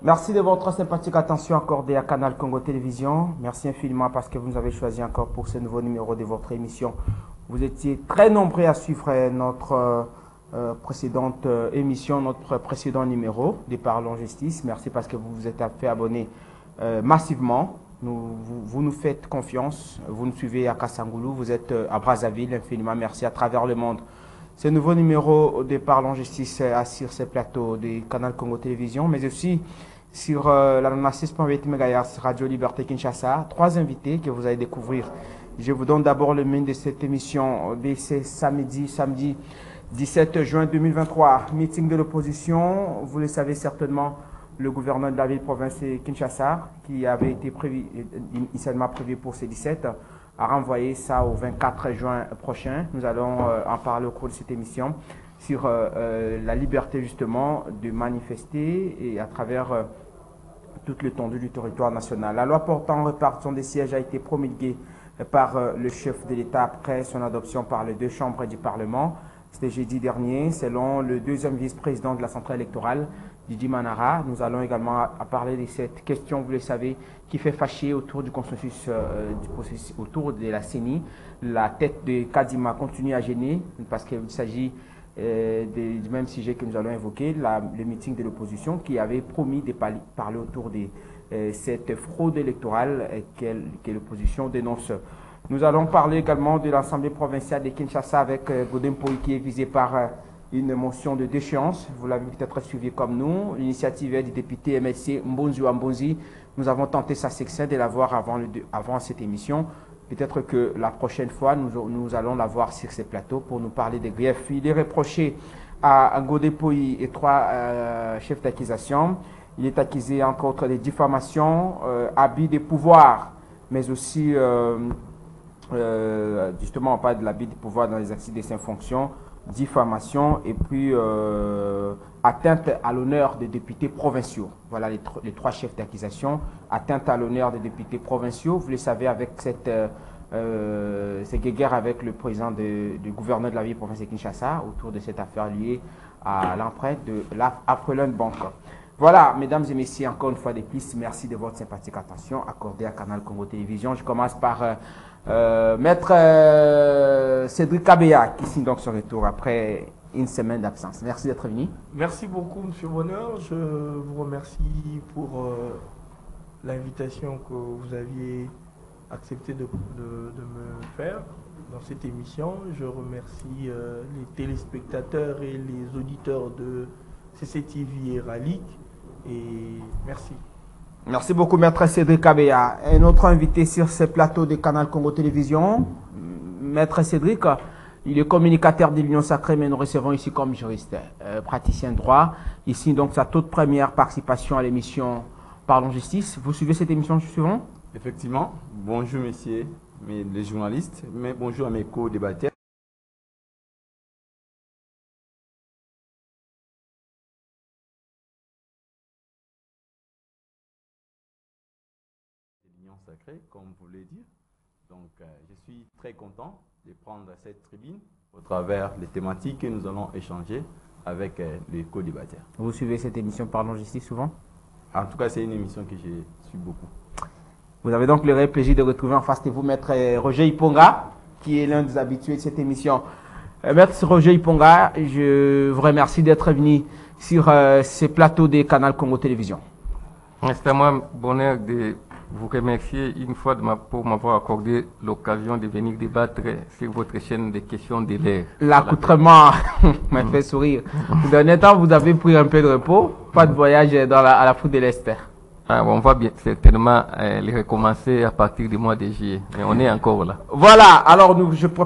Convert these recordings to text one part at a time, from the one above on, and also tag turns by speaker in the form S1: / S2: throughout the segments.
S1: Merci de votre sympathique attention accordée à Canal Congo Télévision. Merci infiniment parce que vous nous avez choisi encore pour ce nouveau numéro de votre émission. Vous étiez très nombreux à suivre notre précédente émission, notre précédent numéro de Parlons Justice. Merci parce que vous vous êtes fait abonner massivement. Vous nous faites confiance. Vous nous suivez à Kassangoulou, vous êtes à Brazzaville. Infiniment merci à travers le monde. Ce nouveau numéro de Parlons Justice sur ces plateaux de Canal Congo Télévision, mais aussi sur la 6.8 MHz Radio Liberté Kinshasa. 3 invités que vous allez découvrir. Je vous donne d'abord le menu de cette émission de ce samedi 17 juin 2023. Meeting de l'opposition, vous le savez certainement, le gouverneur de la ville-province de Kinshasa, qui avait été initialement prévu pour ce 17, a renvoyé ça au 24 juin prochain. Nous allons en parler au cours de cette émission sur la liberté justement de manifester et à travers toute l'étendue du territoire national. La loi portant répartition des sièges a été promulguée par le chef de l'État après son adoption par les deux chambres du Parlement. C'était jeudi dernier, selon le deuxième vice-président de la centrale électorale, Didi Manara. Nous allons également parler de cette question, vous le savez, qui fait fâcher autour du consensus du processus, autour de la CENI. La tête de Kadima continue à gêner parce qu'il s'agit du même sujet que nous allons évoquer, le meeting de l'opposition qui avait promis de parler autour de cette fraude électorale que l'opposition dénonce. Nous allons parler également de l'Assemblée provinciale de Kinshasa avec Godin Poy qui est visé par une motion de déchéance. Vous l'avez peut-être suivi comme nous. L'initiative est du député MLC Mbonzi Wambonzi. Nous avons tenté sa section de l'avoir avant cette émission. Peut-être que la prochaine fois, nous allons la voir sur ces plateaux pour nous parler des griefs. Il est reproché à Godin Poy et 3 chefs d'accusation. Il est accusé entre autres de diffamation, abus de pouvoir, mais aussi justement on parle de l'abus de pouvoir dans les exercices de ses fonctions, diffamation et puis atteinte à l'honneur des députés provinciaux. Voilà les 3 chefs d'accusation. Atteinte à l'honneur des députés provinciaux, vous le savez, avec cette guéguerre avec le président du gouverneur de la ville provinciale de Kinshasa autour de cette affaire liée à l'empreinte de l'Afrelun Bank. Voilà, mesdames et messieurs, encore une fois de plus, merci de votre sympathique attention accordée à Canal Congo Télévision. Je commence par Maître Cédric Kabea qui signe donc son retour après une semaine d'absence. Merci d'être venu.
S2: Merci beaucoup, M. Bonheur. Je vous remercie pour l'invitation que vous aviez accepté de me faire dans cette émission. Je remercie les téléspectateurs et les auditeurs de CCTV et Ralik. Et merci.
S1: Merci beaucoup, Maître Cédric Kabea. Un autre invité sur ce plateau de Canal Congo Télévision, Maître Cédric, il est communicateur de l'Union Sacrée, mais nous recevons ici comme juriste, praticien de droit. Ici, donc, sa toute première participation à l'émission Parlons Justice. Vous suivez cette émission souvent?
S3: Effectivement. Bonjour, messieurs, les journalistes, mais bonjour à mes co-débatteurs. Sacré, comme vous voulez dire. Donc, je suis très content de prendre cette tribune au travers des thématiques que nous allons échanger avec les co-débatteurs.
S1: Vous suivez cette émission Parlons Justice souvent?
S3: En tout cas, c'est une émission que je suis beaucoup.
S1: Vous avez donc le réel plaisir de retrouver en face de vous Maître Roger Iponga, qui est l'un des habitués de cette émission. Maître Roger Iponga, je vous remercie d'être venu sur ces plateaux des Canal Congo Télévision.
S4: C'est à moi bonheur de vous remercier une fois pour m'avoir accordé l'occasion de venir débattre sur votre chaîne de questions de l'air.
S1: L'accoutrement m'a fait sourire. Ces derniers temps, vous avez pris un peu de repos, pas de voyage à l'Afrique de l'Est.
S4: On va bien certainement les recommencer à partir du mois de juillet, mais on est encore là.
S1: Voilà, alors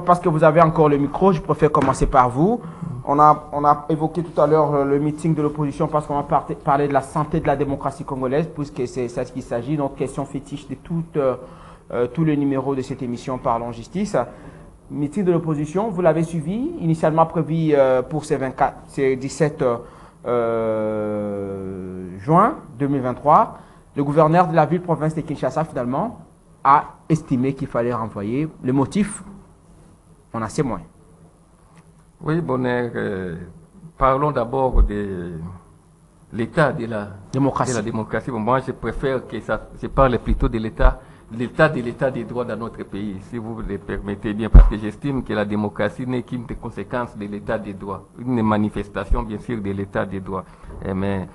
S1: parce que vous avez encore le micro, je préfère commencer par vous. On a évoqué tout à l'heure le meeting de l'opposition parce qu'on a parlé de la santé de la démocratie congolaise, puisque c'est ça ce qu'il s'agit, notre question fétiche de tous les numéros de cette émission Parlons Justice. Meeting de l'opposition, vous l'avez suivi, initialement prévu pour ces 17 juin 2023. Le gouverneur de la ville-province de Kinshasa, finalement, a estimé qu'il fallait renvoyer. Le motif, on a ses moyens.
S4: Oui, bonheur. Parlons d'abord l'état de la
S1: démocratie.
S4: Bon, moi, je préfère que je parle plutôt de l'état des droits dans notre pays, si vous le permettez bien, parce que j'estime que la démocratie n'est qu'une des conséquences de l'état des droits, une manifestation, bien sûr, de l'état des droits. Mais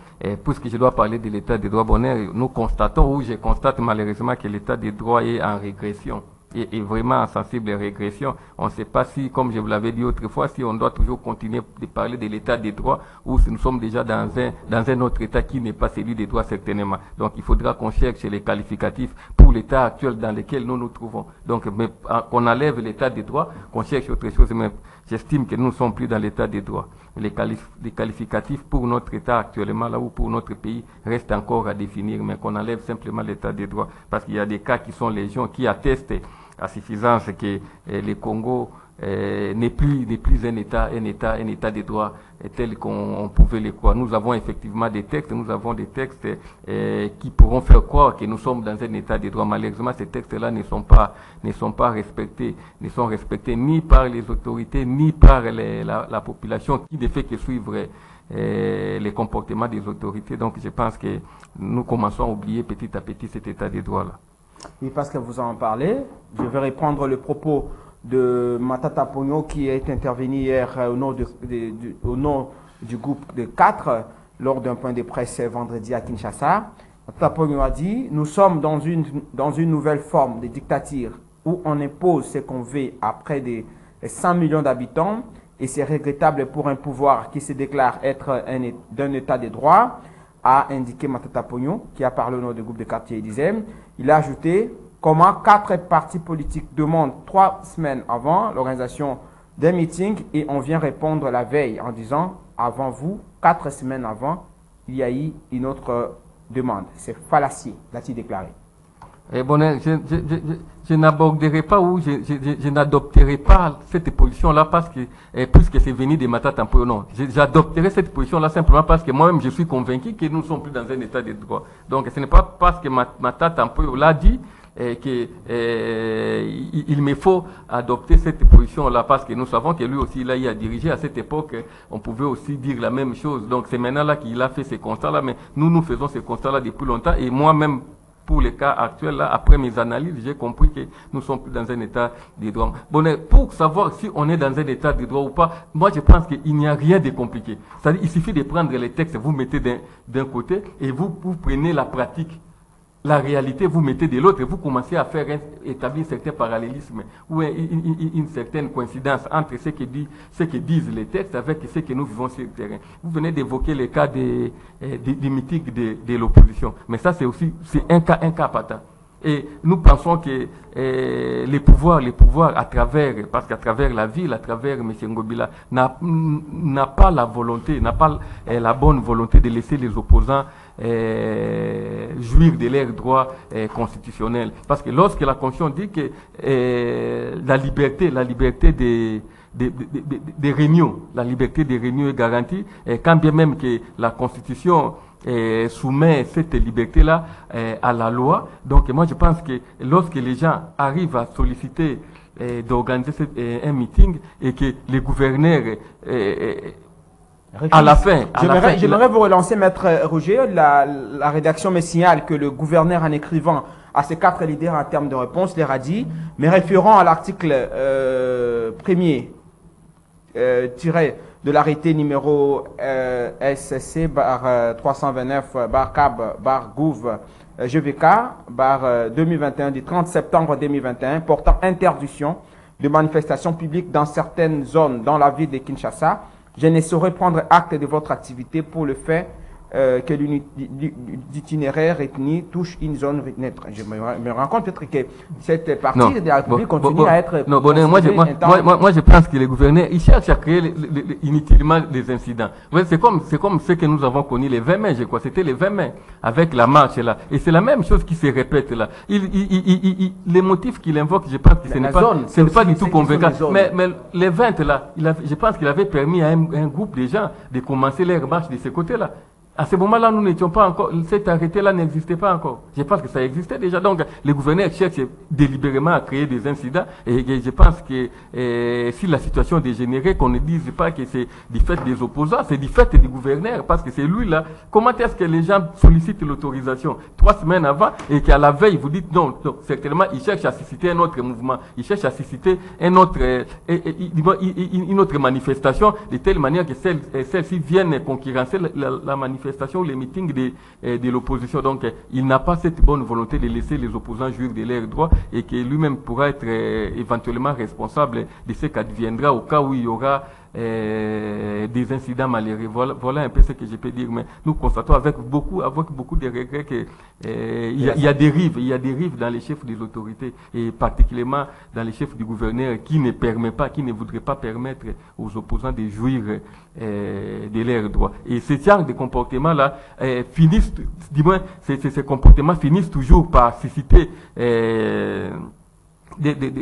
S4: puisque je dois parler de l'état des droits, nous constatons, ou je constate malheureusement que l'état des droits est en régression. Et vraiment en sensible régression. On ne sait pas si, comme je vous l'avais dit autrefois, si on doit toujours continuer de parler de l'état des droits ou si nous sommes déjà dans un autre état qui n'est pas celui des droits certainement. Donc il faudra qu'on cherche les qualificatifs pour l'état actuel dans lequel nous nous trouvons. Donc qu'on enlève l'état des droits, qu'on cherche autre chose. Mais j'estime que nous ne sommes plus dans l'état des droits. Les qualificatifs pour notre état actuellement là ou pour notre pays restent encore à définir, mais qu'on enlève simplement l'état des droits. Parce qu'il y a des cas qui sont légion, qui attestent à suffisance que le Congo n'est plus un état de droit tel qu'on pouvait le croire. Nous avons effectivement des textes qui pourront faire croire que nous sommes dans un état de droit. Malheureusement, ces textes-là ne sont pas respectés, ne sont respectés ni par les autorités, ni par la population qui ne fait que suivre les comportements des autorités. Donc je pense que nous commençons à oublier petit à petit cet état de droit-là.
S1: Oui, parce que vous en parlez, je vais reprendre le propos de Matata Ponyo qui est intervenu hier au nom du groupe de 4 lors d'un point de presse vendredi à Kinshasa. Matata Ponyo a dit: nous sommes dans une nouvelle forme de dictature où on impose ce qu'on veut à près de 100 millions d'habitants et c'est regrettable pour un pouvoir qui se déclare être d'un état de droit, a indiqué Matata Ponyo, qui a parlé au nom du groupe de quartier. Il a ajouté comment 4 partis politiques demandent 3 semaines avant l'organisation d'un meeting et on vient répondre la veille en disant: avant vous, 4 semaines avant, il y a eu une autre demande. C'est fallacieux, l'a-t-il déclaré.
S4: Je n'aborderai pas ou je n'adopterai pas cette position-là parce que, puisque c'est venu de Matata Ponyo, non. J'adopterai cette position-là simplement parce que moi-même je suis convaincu que nous ne sommes plus dans un état de droit. Donc ce n'est pas parce que Matata Ponyo l'a dit qu'il me faut adopter cette position-là parce que nous savons que lui aussi il a dirigé à cette époque, on pouvait aussi dire la même chose. Donc c'est maintenant là qu'il a fait ces constats-là, mais nous faisons ces constats-là depuis longtemps et moi-même, pour le cas actuel, là, après mes analyses, j'ai compris que nous ne sommes plus dans un état de droit. Pour savoir si on est dans un état de droit ou pas, moi je pense qu'il n'y a rien de compliqué. C'est-à-dire il suffit de prendre les textes, vous mettez d'un côté et vous prenez la pratique. La réalité, vous mettez de l'autre et vous commencez à établir un certain parallélisme ou une certaine coïncidence entre ce que disent les textes avec ce que nous vivons sur le terrain. Vous venez d'évoquer le cas des meetings de l'opposition. Mais ça, c'est un cas patent. Et nous pensons que les pouvoirs parce qu'à travers la ville, à travers M. Ngobila, n'a pas la volonté, n'a pas la bonne volonté de laisser les opposants jouir de leurs droits constitutionnels. Parce que lorsque la Constitution dit que la liberté des réunions, la liberté des réunions est garantie, quand bien même que la Constitution soumet cette liberté-là à la loi. Donc moi je pense que lorsque les gens arrivent à solliciter d'organiser un meeting et que les gouverneurs à la fin.
S1: J'aimerais vous relancer, Maître Roger. La rédaction me signale que le gouverneur, en écrivant à ces 4 leaders en termes de réponse, leur a dit, mais référant à l'article premier tiré de l'arrêté numéro SC bar 329 bar CAB bar GOUV GVK bar 2021 du 30 septembre 2021 portant interdiction de manifestations publiques dans certaines zones dans la ville de Kinshasa. Je ne saurais prendre acte de votre activité pour le fait que l'itinéraire retenu touche une zone neutre. Je me rends compte peut-être que cette partie de la République continue à être...
S4: Moi, je pense que les gouverneurs, ils cherchent à créer inutilement des incidents. C'est comme ce que nous avons connu les 20 mai, je crois. C'était les 20 mai, avec la marche là. Et c'est la même chose qui se répète là. Les motifs qu'il invoque, je pense que ce n'est pas du tout convaincant. Mais les 20 là, je pense qu'il avait permis à un groupe de gens de commencer leur marche de ce côté-là. À ce moment-là, nous n'étions pas encore, cet arrêté-là n'existait pas encore. Je pense que ça existait déjà. Donc, les gouverneurs cherchent délibérément à créer des incidents. Et je pense que si la situation dégénérait, qu'on ne dise pas que c'est du fait des opposants, c'est du fait du gouverneur, parce que c'est lui là. Comment est-ce que les gens sollicitent l'autorisation 3 semaines avant et qu'à la veille, vous dites non, certainement, ils cherchent à susciter un autre mouvement, ils cherchent à susciter une autre manifestation, de telle manière que celle-ci vienne concurrencer la manifestation ou les meetings de l'opposition. Donc, il n'a pas cette bonne volonté de laisser les opposants jouir de leurs droits et que lui-même pourra être éventuellement responsable de ce qu'adviendra au cas où il y aura des incidents malheureux. Voilà un peu ce que je peux dire. Mais nous constatons avec beaucoup de regrets que il y a des rives dans les chefs des autorités et particulièrement dans les chefs du gouverneur qui ne voudraient pas permettre aux opposants de jouir de leurs droits. Et ce genre de comportements-là finissent, du moins, ces comportements finissent toujours par susciter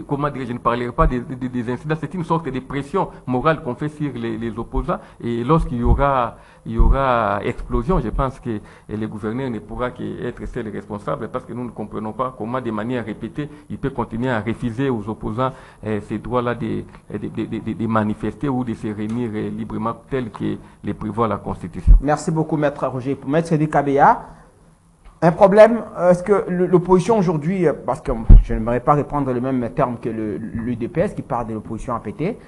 S4: comment dire, je ne parlerai pas des incidents, c'est une sorte de pression morale qu'on fait sur les opposants et lorsqu'il y aura explosion, je pense que le gouverneur ne pourra qu'être seul responsable parce que nous ne comprenons pas comment de manière répétée il peut continuer à refuser aux opposants ces droits-là de manifester ou de se réunir librement tel que les prévoit la Constitution.
S1: Merci beaucoup, Maître Roger. Maître Kabea, un problème, est-ce que l'opposition aujourd'hui, parce que je n'aimerais pas répondre le même terme que l'UDPS qui parle de l'opposition APT,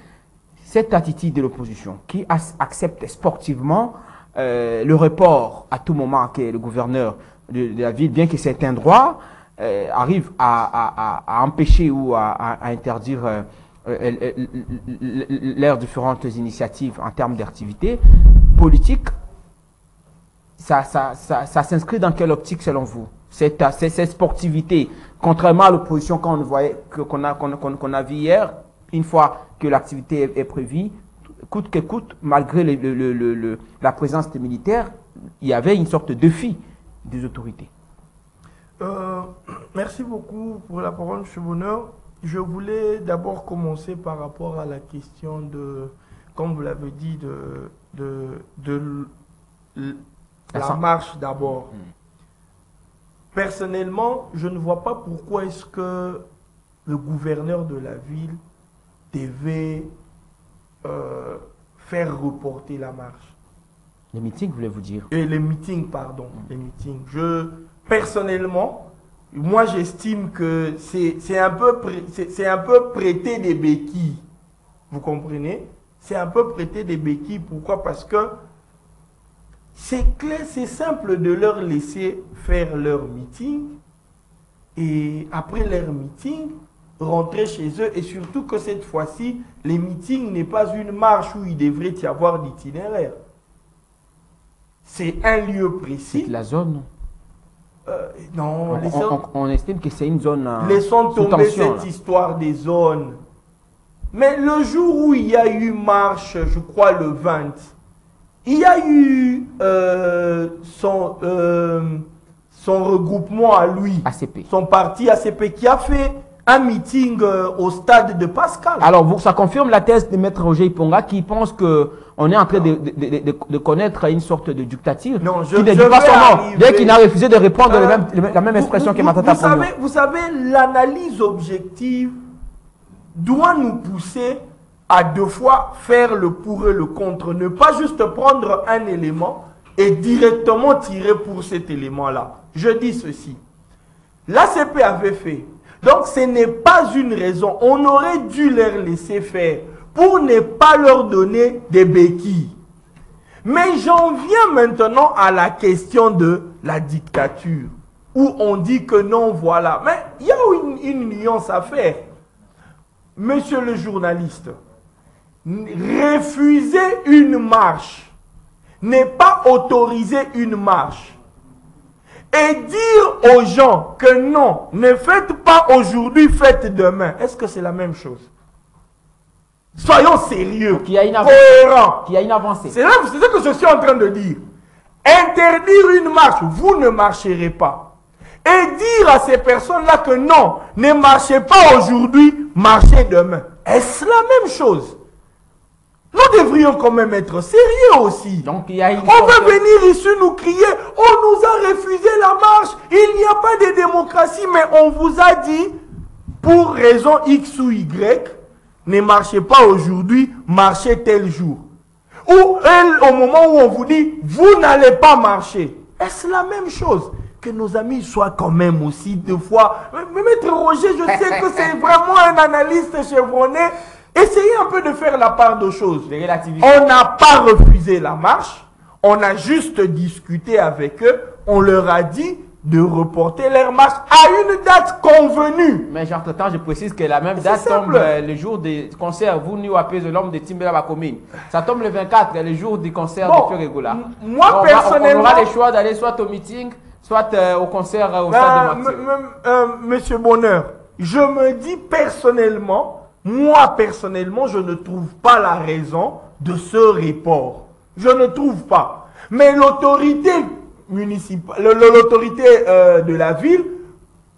S1: cette attitude de l'opposition qui accepte sportivement le report à tout moment que le gouverneur de la ville, bien que c'est un droit, arrive à empêcher ou à interdire leurs différentes initiatives en termes d'activité politique, ça s'inscrit dans quelle optique selon vous? Cette sportivité, contrairement à l'opposition qu'on a vu hier, une fois que l'activité est prévue, coûte que coûte, malgré la présence des militaires, il y avait une sorte de défi des autorités.
S2: Merci beaucoup pour la parole, M. Bonheur. Je voulais d'abord commencer par rapport à la question de, comme vous l'avez dit, de la marche d'abord. Personnellement, je ne vois pas pourquoi est-ce que le gouverneur de la ville devait faire reporter la marche.
S1: Les meetings, voulez-vous dire?
S2: Et les meetings, pardon. Les meetings. Personnellement, moi j'estime que c'est un peu prêter des béquilles. Vous comprenez? C'est un peu prêter des béquilles. Pourquoi? Parce que c'est clair, c'est simple de leur laisser faire leur meeting et après leur meeting, rentrer chez eux et surtout que cette fois-ci, les meetings n'est pas une marche où il devrait y avoir d'itinéraire. C'est un lieu précis.
S1: C'est la zone.
S2: Non,
S1: on estime que c'est une zone.
S2: Laissons tomber cette histoire des zones. Mais le jour où il y a eu marche, je crois le 20, il y a eu son regroupement à lui,
S1: ACP.
S2: Son parti ACP qui a fait un meeting au stade de Pascal.
S1: Alors, ça confirme la thèse de Maître Roger Iponga qui pense qu'on est en train de connaître une sorte de dictature.
S2: Non,
S1: qui ne dit pas son nom, bien qu'il n'a refusé de répondre la même expression que Matata Ponyo.
S2: Vous savez, l'analyse objective doit nous pousser à deux fois faire le pour et le contre. Ne pas juste prendre un élément et directement tirer pour cet élément-là. Je dis ceci. L'ACP avait fait. Donc ce n'est pas une raison. On aurait dû leur laisser faire pour ne pas leur donner des béquilles. Mais j'en viens maintenant à la question de la dictature. Où on dit que non, voilà. Mais il y a une nuance à faire. Monsieur le journaliste, refuser une marche n'est pas autoriser une marche. Et dire aux gens que non, ne faites pas aujourd'hui, faites demain. Est-ce que c'est la même chose? Soyons sérieux, cohérents.
S1: Qui a une avancée.
S2: C'est ce que je suis en train de dire. Interdire une marche, vous ne marcherez pas. Et dire à ces personnes-là que non, ne marchez pas aujourd'hui, marchez demain. Est-ce la même chose? Nous devrions quand même être sérieux aussi.
S1: Donc, il y a une
S2: On
S1: sorte
S2: va venir ici nous crier, on nous a refusé la marche, il n'y a pas de démocratie, mais on vous a dit, pour raison X ou Y, ne marchez pas aujourd'hui, marchez tel jour. Ou au moment où on vous dit, vous n'allez pas marcher. Est-ce la même chose? Que nos amis soient quand même aussi deux fois. Mais Maître Roger, je sais que c'est vraiment un analyste chevronné. Essayez un peu de faire la part de choses. On n'a pas refusé la marche, on a juste discuté avec eux, on leur a dit de reporter leur marche à une date convenue.
S1: Mais entre-temps, je précise que la même date tombe le jour du concert Vous New Apes de l'homme de Timbela Bakomine. Ça tombe le 24, le jour du concert de Feu Régola.
S2: Moi, personnellement...
S1: On aura le choix d'aller soit au meeting, soit au concert au stade de Martyr.
S2: Monsieur Bonheur, je me dis personnellement, moi personnellement, je ne trouve pas la raison de ce report. Je ne trouve pas. Mais l'autorité municipale, l'autorité de la ville,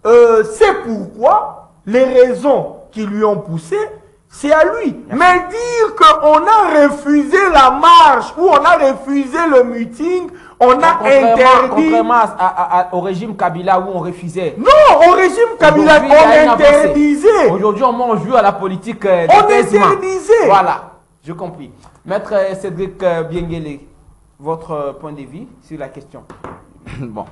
S2: c'est pourquoi les raisons qui lui ont poussé, c'est à lui. Mais dire qu'on a refusé la marche ou on a refusé le meeting, on a interdit...
S1: Contrairement au régime Kabila où on refusait.
S2: Non, au régime Kabila, on interdisait.
S1: Aujourd'hui, on joue à la politique
S2: on interdisait.
S1: Voilà, j'ai compris. Maître Cédric Biengele, votre point de vue sur la question.
S3: Bon,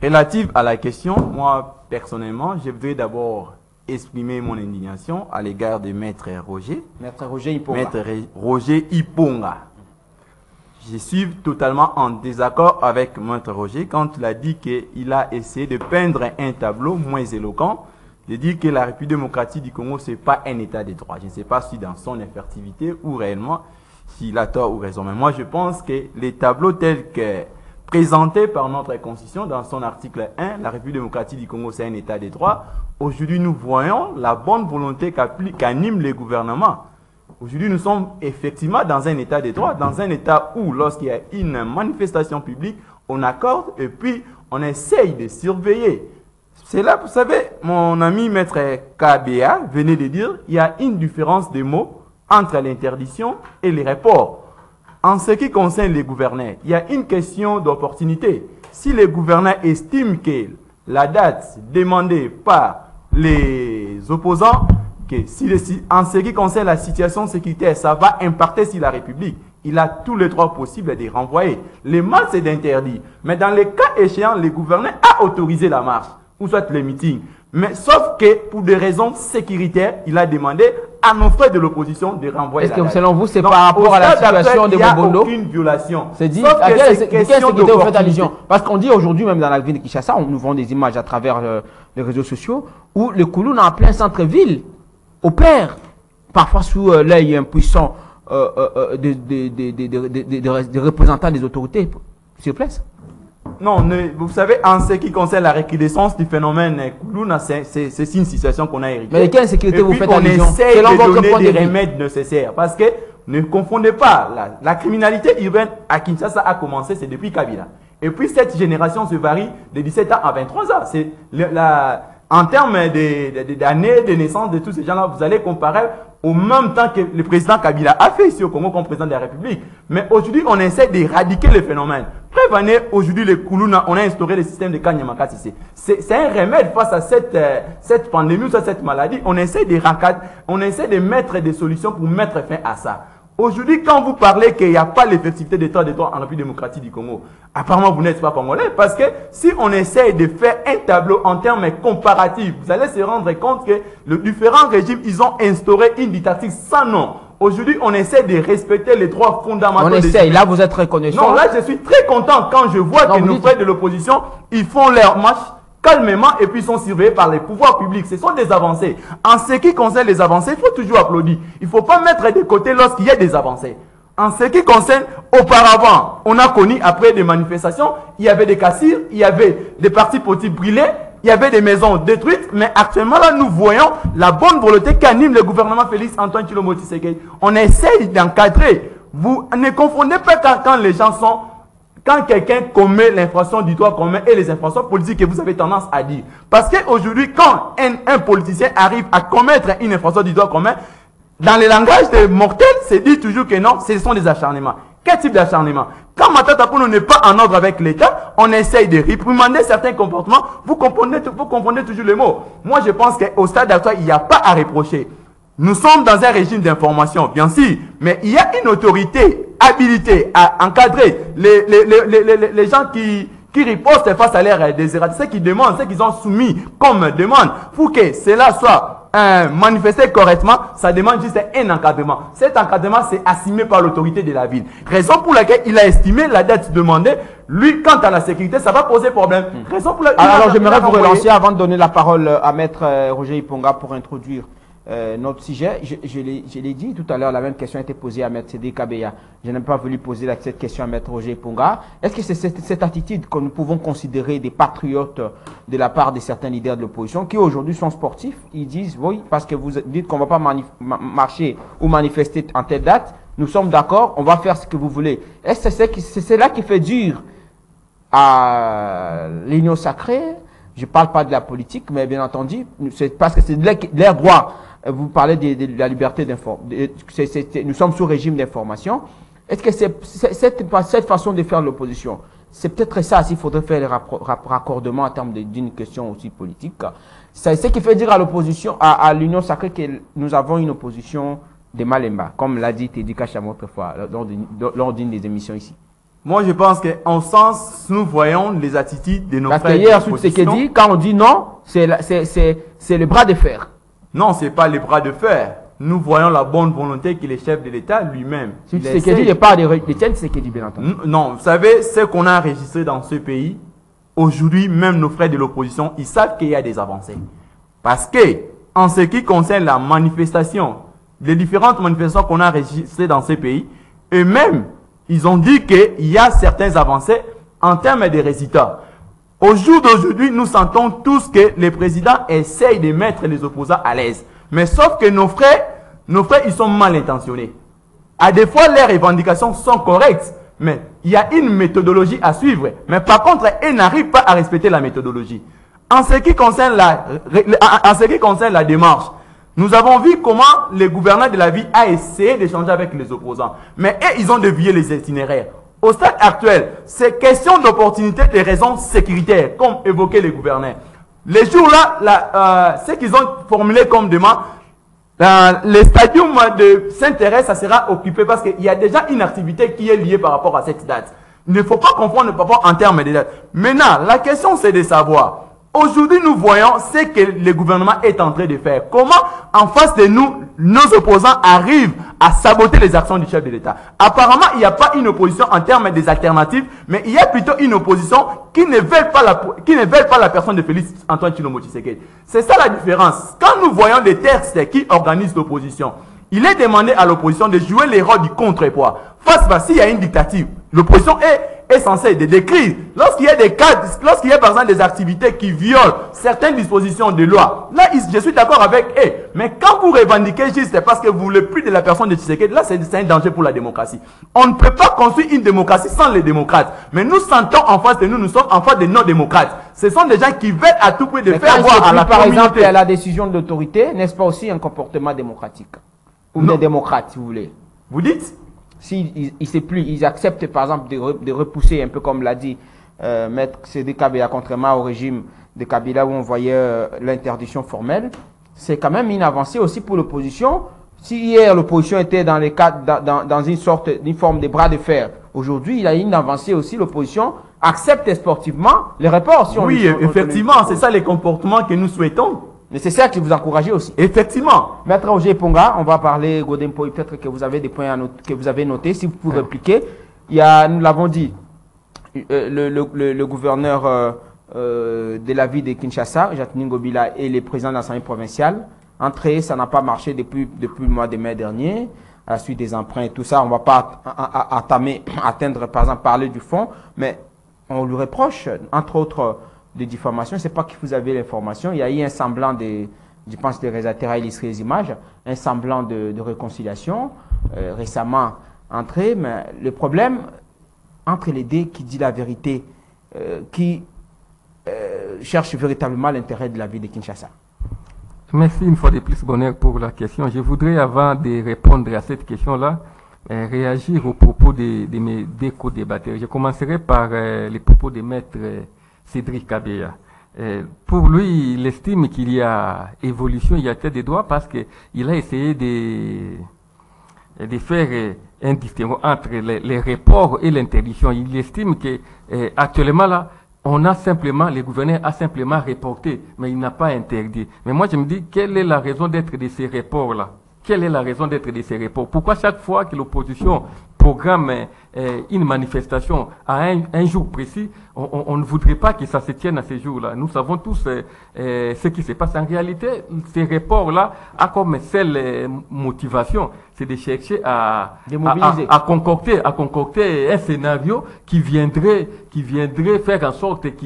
S3: relative à la question, moi, personnellement, je voudrais d'abord exprimer mon indignation à l'égard de Maître Roger.
S1: Maître Roger Iponga.
S3: Maître Roger Iponga. Je suis totalement en désaccord avec Maître Roger quand il a dit qu'il a essayé de peindre un tableau moins éloquent, de dire que la République démocratique du Congo, ce n'est pas un état de droit. Je ne sais pas si dans son infertilité ou réellement, s'il a tort ou raison. Mais moi, je pense que les tableaux tels que présentés par notre Constitution dans son article 1, la République démocratique du Congo, c'est un état de droit. Aujourd'hui, nous voyons la bonne volonté qu'anime les gouvernements. Aujourd'hui, nous sommes effectivement dans un état de droit, dans un état où, lorsqu'il y a une manifestation publique, on accorde et puis on essaye de surveiller. C'est là, vous savez, mon ami Maître KBA venait de dire, il y a une différence de mots entre l'interdiction et les reports. En ce qui concerne les gouverneurs, il y a une question d'opportunité. Si les gouverneurs estiment que la date demandée par les opposants, que en ce qui concerne la situation sécuritaire, ça va impacter sur la République, il a tous les droits possibles de renvoyer. Le mal, c'est d'interdire. Mais dans les cas échéants, le gouverneur a autorisé la marche, ou soit le meeting. Mais sauf que pour des raisons sécuritaires, il a demandé à nos frères de l'opposition de renvoyer.
S1: Est-ce que selon vous, c'est par rapport à la situation de Bobondo?
S3: Il n'y a aucune violation.
S1: C'est dit, à quelle sécurité vous faites allusion? Parce qu'on dit aujourd'hui, même dans la ville de Kinshasa, on nous vend des images à travers les réseaux sociaux, où le Kouloune en plein centre-ville opère, parfois sous l'œil impuissant des représentants des autorités sur place.
S3: Non, vous savez, en ce qui concerne la recrudescence du phénomène Koulouna, c'est une situation qu'on a héritée.
S1: Mais de quelle sécurité vous faites allusion?
S3: On essaie de donner des remèdes nécessaires. Parce que ne confondez pas, la criminalité urbaine à Kinshasa a commencé, c'est depuis Kabila. Et puis cette génération se varie de 17 ans à 23 ans. C'est en termes d'années de naissance de tous ces gens-là, vous allez comparer au même temps que le président Kabila a fait ici au Congo comme président de la République. Mais aujourd'hui, on essaie d'éradiquer le phénomène. Preuve année, aujourd'hui, les Koulouna, on a instauré le système de Kanyamaka ici. C'est un remède face à cette pandémie ou à cette maladie. On essaie de mettre des solutions pour mettre fin à ça. Aujourd'hui, quand vous parlez qu'il n'y a pas l'effectivité d'état de droit en République démocratique du Congo, apparemment vous n'êtes pas congolais, parce que si on essaie de faire un tableau en termes comparatifs, vous allez se rendre compte que les différents régimes, ils ont instauré une dictature sans nom. Aujourd'hui, on essaie de respecter les droits fondamentaux.
S1: On essaie, là vous êtes reconnaissant.
S3: Non, là je suis très content quand je vois que nos frères de l'opposition, ils font leur marche calmement et puis sont surveillés par les pouvoirs publics. Ce sont des avancées. En ce qui concerne les avancées, il faut toujours applaudir. Il ne faut pas mettre de côté lorsqu'il y a des avancées. En ce qui concerne auparavant, on a connu après des manifestations, il y avait des cassures, il y avait des partis politiques brûlés, il y avait des maisons détruites, mais actuellement là nous voyons la bonne volonté qu'anime le gouvernement Félix Antoine Tshilombo Tshisekedi. On essaye d'encadrer. Vous ne confondez pas quand les gens sont... Quand quelqu'un commet l'infraction du droit commun et les infractions politiques que vous avez tendance à dire. Parce qu'aujourd'hui, quand un politicien arrive à commettre une infraction du droit commun, dans le langage des mortels, c'est dit toujours que non, ce sont des acharnements. Quel type d'acharnement? Quand Matata Ponyo n'est pas en ordre avec l'État, on essaye de réprimander certains comportements. Vous comprenez toujours les mots. Moi, je pense qu'au stade actuel, il n'y a pas à reprocher. Nous sommes dans un régime d'information, bien sûr, mais il y a une autorité habilitée à encadrer les gens qui ripostent face à l'air désirable, ceux qui demandent, ceux qui ont soumis comme demande, pour que cela soit manifesté correctement, ça demande juste un encadrement. Cet encadrement, c'est assumé par l'autorité de la ville. Raison pour laquelle il a estimé la dette demandée. Lui, quant à la sécurité, ça va poser problème. Raison pour laquelle
S1: alors, j'aimerais vous relancer avant de donner la parole à Maître Roger Iponga pour introduire notre sujet. Je l'ai dit tout à l'heure, la même question a été posée à Maître Cédric Kabeya. Je n'ai pas voulu poser cette question à Maître Roger Iponga. Est-ce que c'est cette attitude que nous pouvons considérer des patriotes de la part de certains leaders de l'opposition qui aujourd'hui sont sportifs? Ils disent oui, parce que vous dites qu'on ne va pas marcher ou manifester en telle date. Nous sommes d'accord, on va faire ce que vous voulez. Est-ce que c'est cela qui fait dur à l'union sacrée? Je ne parle pas de la politique, mais bien entendu, c'est parce que c'est leur droit. Vous parlez de la liberté d'information. Nous sommes sous régime d'information. Est-ce que cette façon de faire l'opposition, c'est peut-être ça, s'il faudrait faire le raccordement en termes d'une question aussi politique. C'est ce qui fait dire à l'opposition, à l'Union sacrée, que nous avons une opposition de Malemba, comme l'a dit Teddy Kacham autrefois, lors d'une des émissions ici.
S3: Moi, je pense qu'en sens, nous voyons les attitudes de nos frères.
S1: Parce que hier, ce qui dit, quand on dit non, c'est le bras de fer.
S3: Non, ce n'est pas les bras de fer. Nous voyons la bonne volonté que le chef de l'État lui-même.
S1: Ce qui dit, il n'est pas de tienne, c'est ce qui dit, bien entendu.
S3: Non, vous savez, ce qu'on a enregistré dans ce pays, aujourd'hui, même nos frères de l'opposition, ils savent qu'il y a des avancées. Parce que, en ce qui concerne la manifestation, les différentes manifestations qu'on a enregistrées dans ce pays, eux-mêmes, ils ont dit qu'il y a certaines avancées en termes de résultats. Au jour d'aujourd'hui, nous sentons tous que les présidents essayent de mettre les opposants à l'aise. Mais sauf que nos frères, ils sont mal intentionnés. À des fois, leurs revendications sont correctes, mais il y a une méthodologie à suivre. Mais par contre, ils n'arrivent pas à respecter la méthodologie. En ce qui concerne la démarche, nous avons vu comment le gouverneur de la ville a essayé d'échanger avec les opposants. Mais eux, ils ont dévié les itinéraires. Au stade actuel, c'est question d'opportunité et raisons sécuritaires, comme évoqué les gouverneurs. Les jours-là, ce qu'ils ont formulé comme demande, le stadium de Saint-Thérèse, ça sera occupé parce qu'il y a déjà une activité qui est liée par rapport à cette date. Il ne faut pas confondre par rapport en termes de date. Maintenant, la question c'est de savoir, aujourd'hui nous voyons ce que le gouvernement est en train de faire. Comment en face de nous, nos opposants arrivent à saboter les actions du chef de l'État. Apparemment, il n'y a pas une opposition en termes des alternatives, mais il y a plutôt une opposition qui ne veut pas la personne de Félix Antoine Tshilombo Tshisekedi. C'est ça la différence. Quand nous voyons les textes qui organisent l'opposition, il est demandé à l'opposition de jouer les rôles du contrepoids. Face à s'il y a une dictature, l'opposition est censée de décrire. Lorsqu'il y a des cas, lorsqu'il y a par exemple des activités qui violent certaines dispositions de loi, là je suis d'accord avec eux. Mais quand vous revendiquez juste parce que vous ne voulez plus de la personne de Tshisekedi, là c'est un danger pour la démocratie. On ne peut pas construire une démocratie sans les démocrates. Mais nous sentons en face de nous sommes en face de nos démocrates. Ce sont des gens qui veulent à tout prix de faire voir à la
S1: par exemple à la décision de l'autorité, n'est-ce pas aussi un comportement démocratique? Ou des démocrates, si vous voulez.
S3: Vous dites?
S1: Si ils acceptent par exemple de repousser un peu comme l'a dit Maître Cédric Kabeya, contrairement au régime de Kabila où on voyait l'interdiction formelle, c'est quand même une avancée aussi pour l'opposition. Si hier l'opposition était dans une forme de bras de fer, aujourd'hui il y a une avancée aussi, l'opposition accepte sportivement les reports.
S3: Oui, effectivement, c'est ça les comportements que nous souhaitons.
S1: Mais c'est ça que vous encouragez aussi.
S3: Effectivement.
S1: Maître Roger Iponga, on va parler, Godempo, peut-être que vous avez des points que vous avez notés, si vous pouvez répliquer. Il y a, nous l'avons dit, le gouverneur de la ville de Kinshasa, Jacques Ngobila, et le président de l'Assemblée provinciale. Entrée, ça n'a pas marché depuis le mois de mai dernier, à la suite des emprunts et tout ça. On ne va pas atteindre, par exemple, parler du fond, mais on lui reproche, entre autres, de diffamation. C'est pas que vous avez l'information. Il y a eu un semblant je pense, de réalisateur illustrer les images, un semblant de réconciliation récemment entré. Mais le problème entre les deux qui dit la vérité, qui cherche véritablement l'intérêt de la ville de Kinshasa.
S4: Merci une fois de plus, Bonheur, pour la question. Je voudrais, avant de répondre à cette question-là, réagir aux propos de mes deux co-débatteurs. Je commencerai par les propos de maître Cédric Kabea. Pour lui, il estime qu'il y a évolution, il y a tête de droit parce qu'il a essayé de faire un distinguo entre les reports et l'interdiction. Il estime que actuellement là, le gouverneur a simplement reporté, mais il n'a pas interdit. Mais moi, je me dis, quelle est la raison d'être de ces reports-là? Quelle est la raison d'être de ces reports? Pourquoi chaque fois que l'opposition programme une manifestation à un jour précis, on ne voudrait pas que ça se tienne à ces jours-là? Nous savons tous ce qui se passe. En réalité, ces reports-là a comme seule motivation, c'est de chercher à concocter un scénario qui viendrait faire en sorte que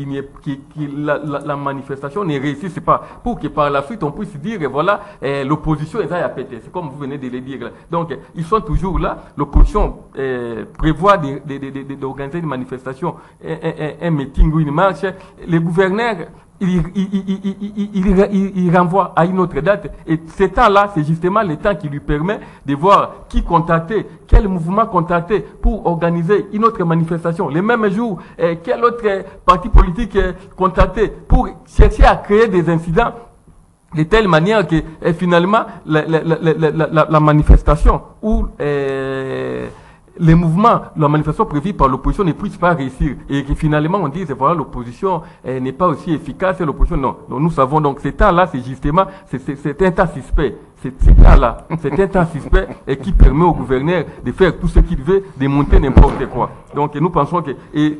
S4: la manifestation ne réussisse pas, pour que par la suite on puisse dire voilà, l'opposition est à péter. C'est comme vous venez de le dire là. Donc ils sont toujours là. L'opposition prévoit d'organiser une manifestation, un meeting ou une marche. Les gouverneurs il renvoie à une autre date. Et ce temps-là, c'est justement le temps qui lui permet de voir qui contacter, quel mouvement contacter pour organiser une autre manifestation. Le même jour, quel autre parti politique contacter pour chercher à créer des incidents de telle manière que finalement la manifestation ou les mouvements, la manifestation prévue par l'opposition ne puisse pas réussir et que finalement on dise voilà, l'opposition n'est pas aussi efficace, l'opposition non. Donc nous savons donc ce temps-là, c'est justement c'est un temps suspect. C'est temps-là, c'est un temps suspect et qui permet au gouverneur de faire tout ce qu'il veut, de monter n'importe quoi. Donc nous pensons que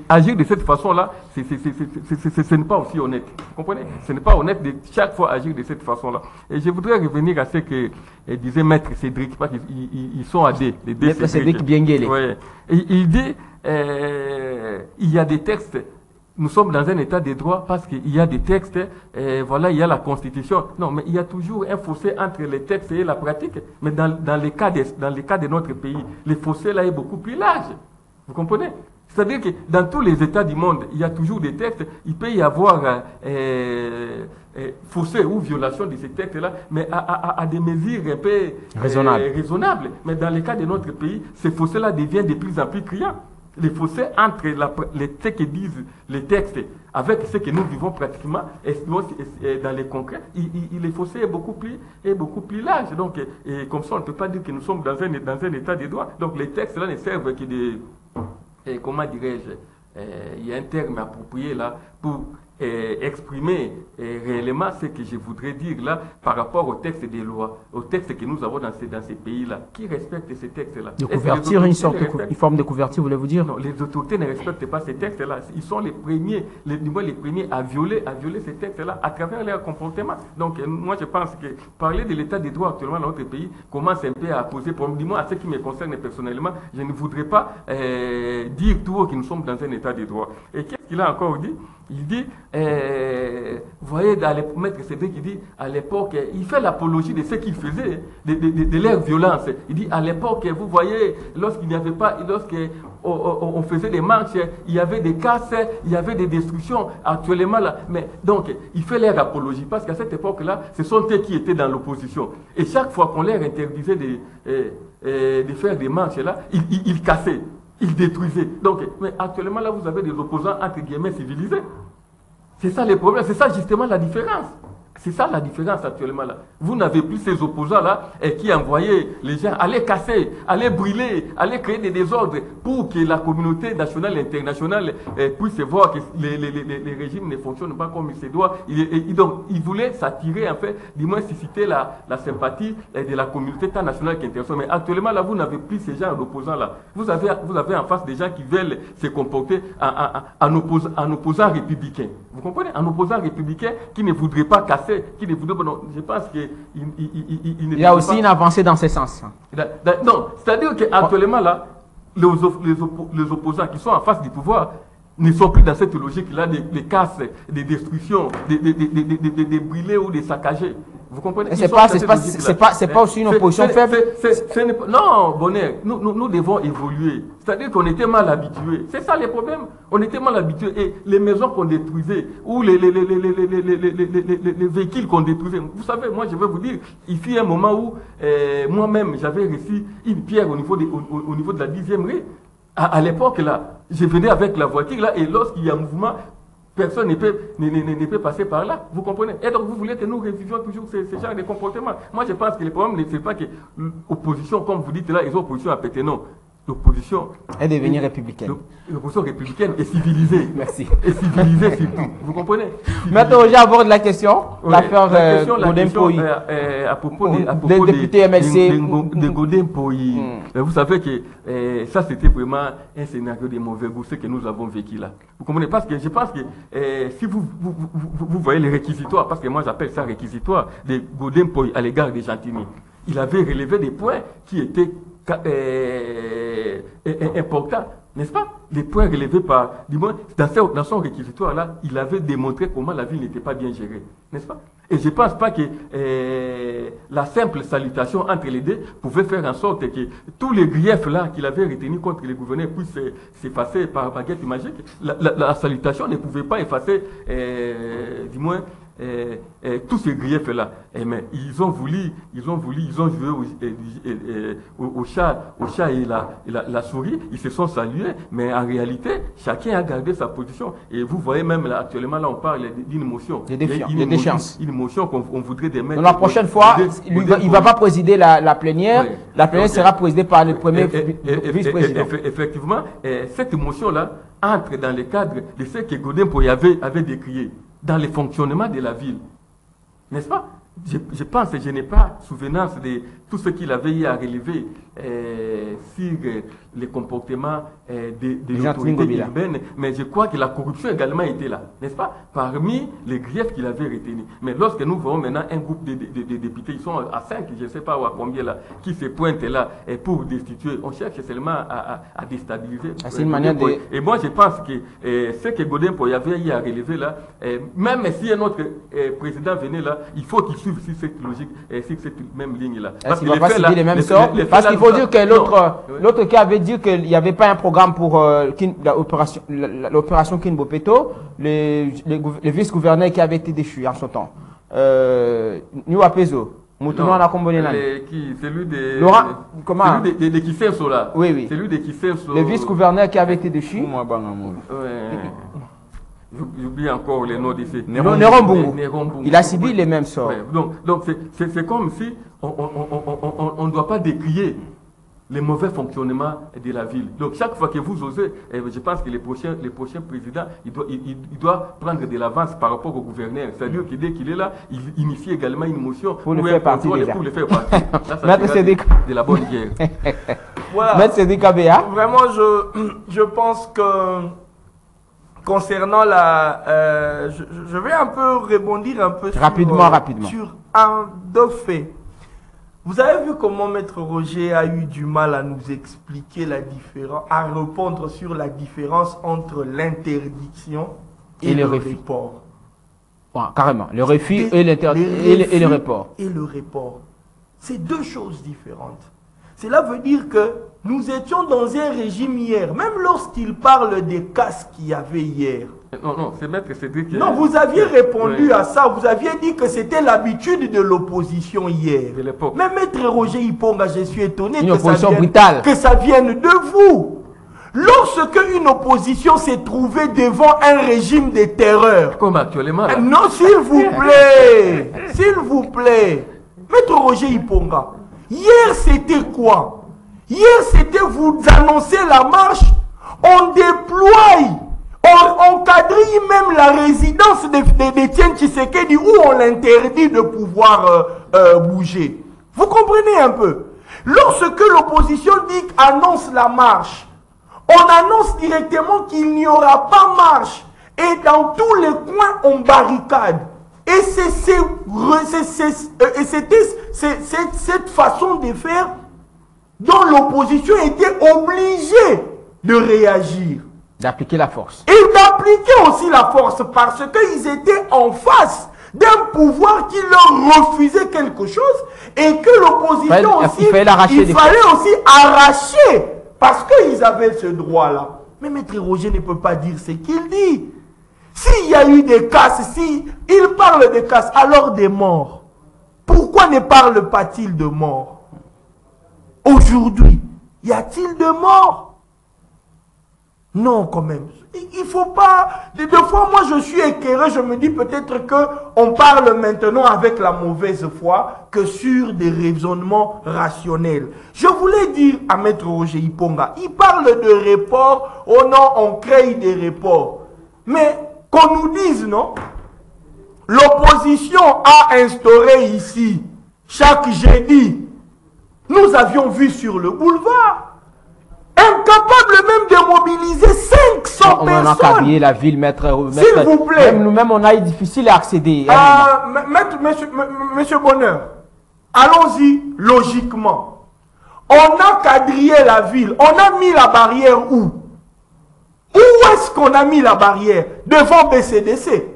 S4: agir de cette façon-là, ce n'est pas aussi honnête. Vous comprenez? Ce n'est pas honnête de chaque fois agir de cette façon-là. Et je voudrais revenir à ce que disait Maître Cédric, parce qu'ils sont à deux.
S1: Maître Cédric Bienguele.
S4: Ouais. Il dit il y a des textes. Nous sommes dans un état de droit parce qu'il y a des textes, voilà, il y a la Constitution. Non, mais il y a toujours un fossé entre les textes et la pratique. Mais dans le cas de notre pays, le fossé là est beaucoup plus large. Vous comprenez? C'est-à-dire que dans tous les États du monde, il y a toujours des textes. Il peut y avoir fossé ou violation de ces textes-là, mais à des mesures un peu raisonnables. Mais dans le cas de notre pays, ces fossés-là deviennent de plus en plus criants. Les fossés entre ce que disent les textes avec ce que nous vivons pratiquement dans les concrets, les fossés est beaucoup plus large. Donc, comme ça, on ne peut pas dire que nous sommes dans un état de droit. Donc, les textes là ne servent que de, comment dirais-je, il y a un terme approprié là pour exprimer réellement ce que je voudrais dire là par rapport au texte des lois, au texte que nous avons dans ces pays-là. Qui respecte ces textes-là?
S1: De couverture, une forme de couverture, voulez-vous dire?
S4: Non, les autorités ne respectent pas ces textes-là. Ils sont les premiers à violer ces textes-là à travers leur comportement. Donc, moi, je pense que parler de l'état des droits actuellement dans notre pays commence un peu à poser problème. Du moins, à ce qui me concerne personnellement, je ne voudrais pas dire tout haut que nous sommes dans un état de droit. Et qu'est-ce qu'il a encore dit? Il dit, vous voyez, Maître Cédric, il dit, à l'époque, il fait l'apologie de ce qu'il faisait, de leur violence. Il dit, à l'époque, vous voyez, lorsqu'il n'y avait pas, lorsqu'on faisait des marches, il y avait des casses, il y avait des destructions, actuellement là. Mais donc, il fait leur apologie, parce qu'à cette époque-là, ce sont eux qui étaient dans l'opposition. Et chaque fois qu'on leur interdisait de faire des marches là, ils cassaient. Ils détruisaient. Donc, mais actuellement, là, vous avez des opposants, entre guillemets, civilisés. C'est ça le problème. C'est ça, justement, la différence. C'est ça la différence actuellement là. Vous n'avez plus ces opposants-là qui envoyaient les gens aller casser, aller brûler, aller créer des désordres pour que la communauté nationale et internationale puisse voir que les régimes ne fonctionnent pas comme il se doit. Donc, ils voulaient s'attirer, en fait, du moins susciter la sympathie de la communauté tant nationale qu'internationale. Mais actuellement, là, vous n'avez plus ces gens d'opposants-là. Vous avez en face des gens qui veulent se comporter en opposant républicain. Vous comprenez? En opposant républicain qui ne voudrait pas casser. Qui ne voudrait pas, non, je pense
S1: il y a aussi une avancée dans ce sens.
S4: Non, c'est-à-dire qu'actuellement, là, les opposants qui sont en face du pouvoir ne sont plus dans cette logique-là des casses, des destructions, des brûlés ou des saccagés. Vous comprenez?
S1: C'est pas aussi une opposition faible.
S4: Non, Bonnet, nous devons évoluer. C'est-à-dire qu'on était mal habitués. C'est ça les problèmes. On était mal habitués. Et les maisons qu'on détruisait, ou les véhicules qu'on détruisait. Vous savez, moi je vais vous dire, il fut un moment où moi-même j'avais reçu une pierre au niveau de la 10e rue. À l'époque là, je venais avec la voiture là, et lorsqu'il y a un mouvement, personne ne peut passer par là, vous comprenez? Et donc vous voulez que nous revivions toujours ce genre de comportement. Moi je pense que le problème, ce n'est pas que l'opposition, comme vous dites là, ils ont opposition à péter, non. L'opposition
S1: est devenue républicaine.
S4: L'opposition républicaine est civilisée.
S1: Merci.
S4: Et civilisée surtout, vous comprenez?
S1: Maintenant, Roger aborde la question.
S4: Oui,
S1: l'affaire Godin Poyi.
S4: À propos
S1: des députés MLC.
S4: De Godin Poyi. Vous savez que ça, c'était vraiment un scénario de mauvais goût, ce que nous avons vécu là. Vous comprenez? Parce que je pense que si vous voyez les réquisitoires, parce que moi j'appelle ça réquisitoire, de Godin Poyi à l'égard de Gentilly, il avait relevé des points qui étaient important, n'est-ce pas? Les points relevés par, du moins, dans son réquisitoire-là, il avait démontré comment la ville n'était pas bien gérée, n'est-ce pas? Et je ne pense pas que la simple salutation entre les deux pouvait faire en sorte que tous les griefs-là qu'il avait retenus contre les gouverneurs puissent s'effacer par baguette magique. La salutation ne pouvait pas effacer, du moins, tous ces griefs-là. Mais ils ont joué au chat et la souris, ils se sont salués, mais en réalité, chacun a gardé sa position. Et vous voyez même là, actuellement, là, on parle d'une motion. Une motion qu'on voudrait démettre.
S1: Donc la prochaine fois, il ne va pas présider la plénière. Oui. La plénière sera présidée par le premier vice-président.
S4: Effectivement, cette motion-là entre dans le cadre de ce que Godin Poyi avait décrié dans le fonctionnement de la ville. N'est-ce pas? Je pense que je n'ai pas souvenance de tout ce qu'il avait eu à relever sur les comportements de l'autorité urbaine, mais je crois que la corruption également était là, n'est-ce pas? Parmi les griefs qu'il avait retenus. Mais lorsque nous voyons maintenant un groupe de députés, ils sont à 5, je ne sais pas ou à combien là, qui se pointent là pour destituer, on cherche seulement à déstabiliser.
S1: C'est une manière de...
S4: Et moi je pense que ce que Godin Poyi avait eu à relever là, même si un autre président venait là, il faut qu'il suive sur cette logique, sur cette même ligne là.
S1: Parce qu'il ne va pas seguir les mêmes sorts. Parce qu'il faut dire que l'autre qui avait dit qu'il n'y avait pas un programme pour l'opération Kinbopeto, le vice-gouverneur qui avait été déchu en son temps. Niwa Pezo.
S4: Celui de
S1: Laurent, comment?
S4: Celui de Kisenso là.
S1: Oui.
S4: Celui de Kisenso.
S1: Le vice-gouverneur qui avait été déchu.
S4: J'oublie encore les noms d'ici.
S1: Néron Bungu. Il a subi les mêmes sorts.
S4: Donc c'est comme si on ne doit pas décrier les mauvais fonctionnements de la ville. Donc chaque fois que vous osez, je pense que les prochains présidents, il doit prendre de l'avance par rapport au gouverneur. C'est-à-dire que dès qu'il est là, il initie également une motion
S1: pour le faire partie déjà.
S4: Pour le faire partie.
S1: Maître Sédic.
S4: De la bonne guerre.
S2: Voilà.
S1: Maître Sédic Abéa.
S2: Vraiment, je pense que concernant je vais un peu rebondir un peu
S1: rapidement.
S2: Sur deux faits. Vous avez vu comment Maître Roger a eu du mal à nous expliquer la différence, à répondre sur la différence entre l'interdiction et le report.
S1: Ouais, carrément, le refus et le report.
S2: Et le report. C'est deux choses différentes. Cela veut dire que nous étions dans un régime hier, même lorsqu'il parle des casques qu'il y avait hier.
S4: Non, c'est Maître Cédric.
S2: Non, vous aviez répondu à ça, vous aviez dit que c'était l'habitude de l'opposition hier.
S4: De l'époque.
S2: Mais Maître Roger Iponga, je suis étonné
S1: que
S2: ça vienne de vous. Lorsque une opposition s'est trouvée devant un régime de terreur.
S4: Comme actuellement. Là.
S2: Non, s'il vous plaît. S'il vous plaît. Maître Roger Iponga, hier c'était quoi? Hier c'était vous annoncer la marche, on déploie, on quadrille même la résidence d'Étienne Tshisekedi où on l'interdit de pouvoir bouger. Vous comprenez un peu? Lorsque l'opposition annonce la marche, on annonce directement qu'il n'y aura pas marche. Et dans tous les coins, on barricade. Et c'était cette façon de faire dont l'opposition était obligée de réagir.
S1: D'appliquer la force.
S2: Et d'appliquer aussi la force parce qu'ils étaient en face d'un pouvoir qui leur refusait quelque chose et que l'opposition aussi, il fallait aussi arracher parce qu'ils avaient ce droit-là. Mais Maître Roger ne peut pas dire ce qu'il dit. S'il y a eu des casses, s'il parle des casses, alors des morts. Pourquoi ne parle pas-il de morts? Aujourd'hui, y a-t-il de morts? Non, quand même. Il ne faut pas... Des fois, moi, je suis éclairé. Je me dis peut-être qu'on parle maintenant avec la mauvaise foi que sur des raisonnements rationnels. Je voulais dire à Maître Roger Iponga, il parle de report. Oh non, on crée des reports. Mais qu'on nous dise, non? L'opposition a instauré ici, chaque jeudi, nous avions vu sur le boulevard, incapable même de mobiliser 500 personnes.
S1: On a câblé la ville, maître.
S2: S'il vous plaît.
S1: Même nous-mêmes, on a eu difficile à accéder.
S2: Monsieur Bonheur, allons-y logiquement. On a quadrillé la ville. On a mis la barrière où? Où est-ce qu'on a mis la barrière? Devant BCDC.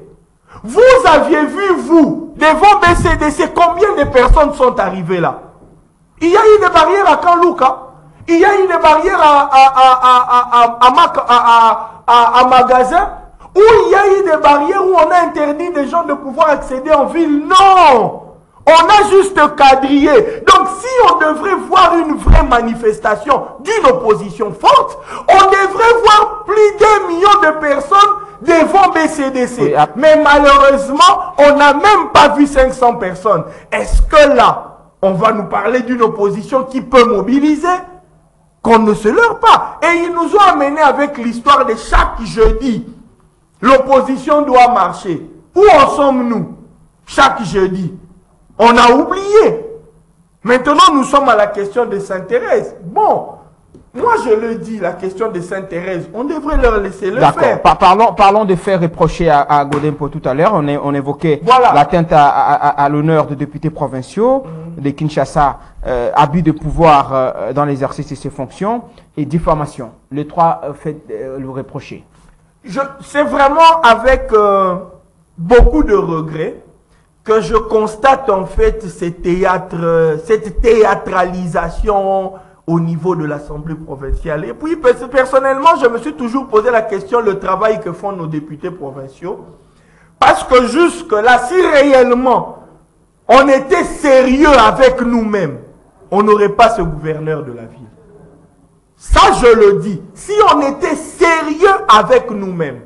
S2: Vous aviez vu, vous, devant BCDC, combien de personnes sont arrivées là? Il y a eu des barrières à Kanlouka. Il y a eu des barrières à Magasin. Où il y a eu des barrières où on a interdit des gens de pouvoir accéder en ville. Non! On a juste quadrillé. Donc si on devrait voir une vraie manifestation d'une opposition forte, on devrait voir plus d'1 million de personnes devant BCDC. Oui, mais malheureusement, on n'a même pas vu 500 personnes. Est-ce que là, on va nous parler d'une opposition qui peut mobiliser? Qu'on ne se leurre pas. Et ils nous ont amenés avec l'histoire de chaque jeudi. L'opposition doit marcher. Où en sommes-nous? Chaque jeudi. On a oublié. Maintenant, nous sommes à la question de Sainte-Thérèse. Bon, moi je le dis, la question de Sainte-Thérèse, on devrait leur laisser le faire.
S1: Parlons de faits reprochés à Godempo tout à l'heure. On évoquait l'atteinte à l'honneur de députés provinciaux de Kinshasa, abus de pouvoir dans l'exercice de ses fonctions et diffamation. Les trois faits le reprocher.
S2: C'est vraiment avec beaucoup de regrets que je constate en fait cette théâtralisation au niveau de l'Assemblée provinciale. Et puis personnellement, je me suis toujours posé la question, le travail que font nos députés provinciaux. Parce que jusque-là, si réellement on était sérieux avec nous-mêmes, on n'aurait pas ce gouverneur de la ville. Ça, je le dis. Si on était sérieux avec nous-mêmes,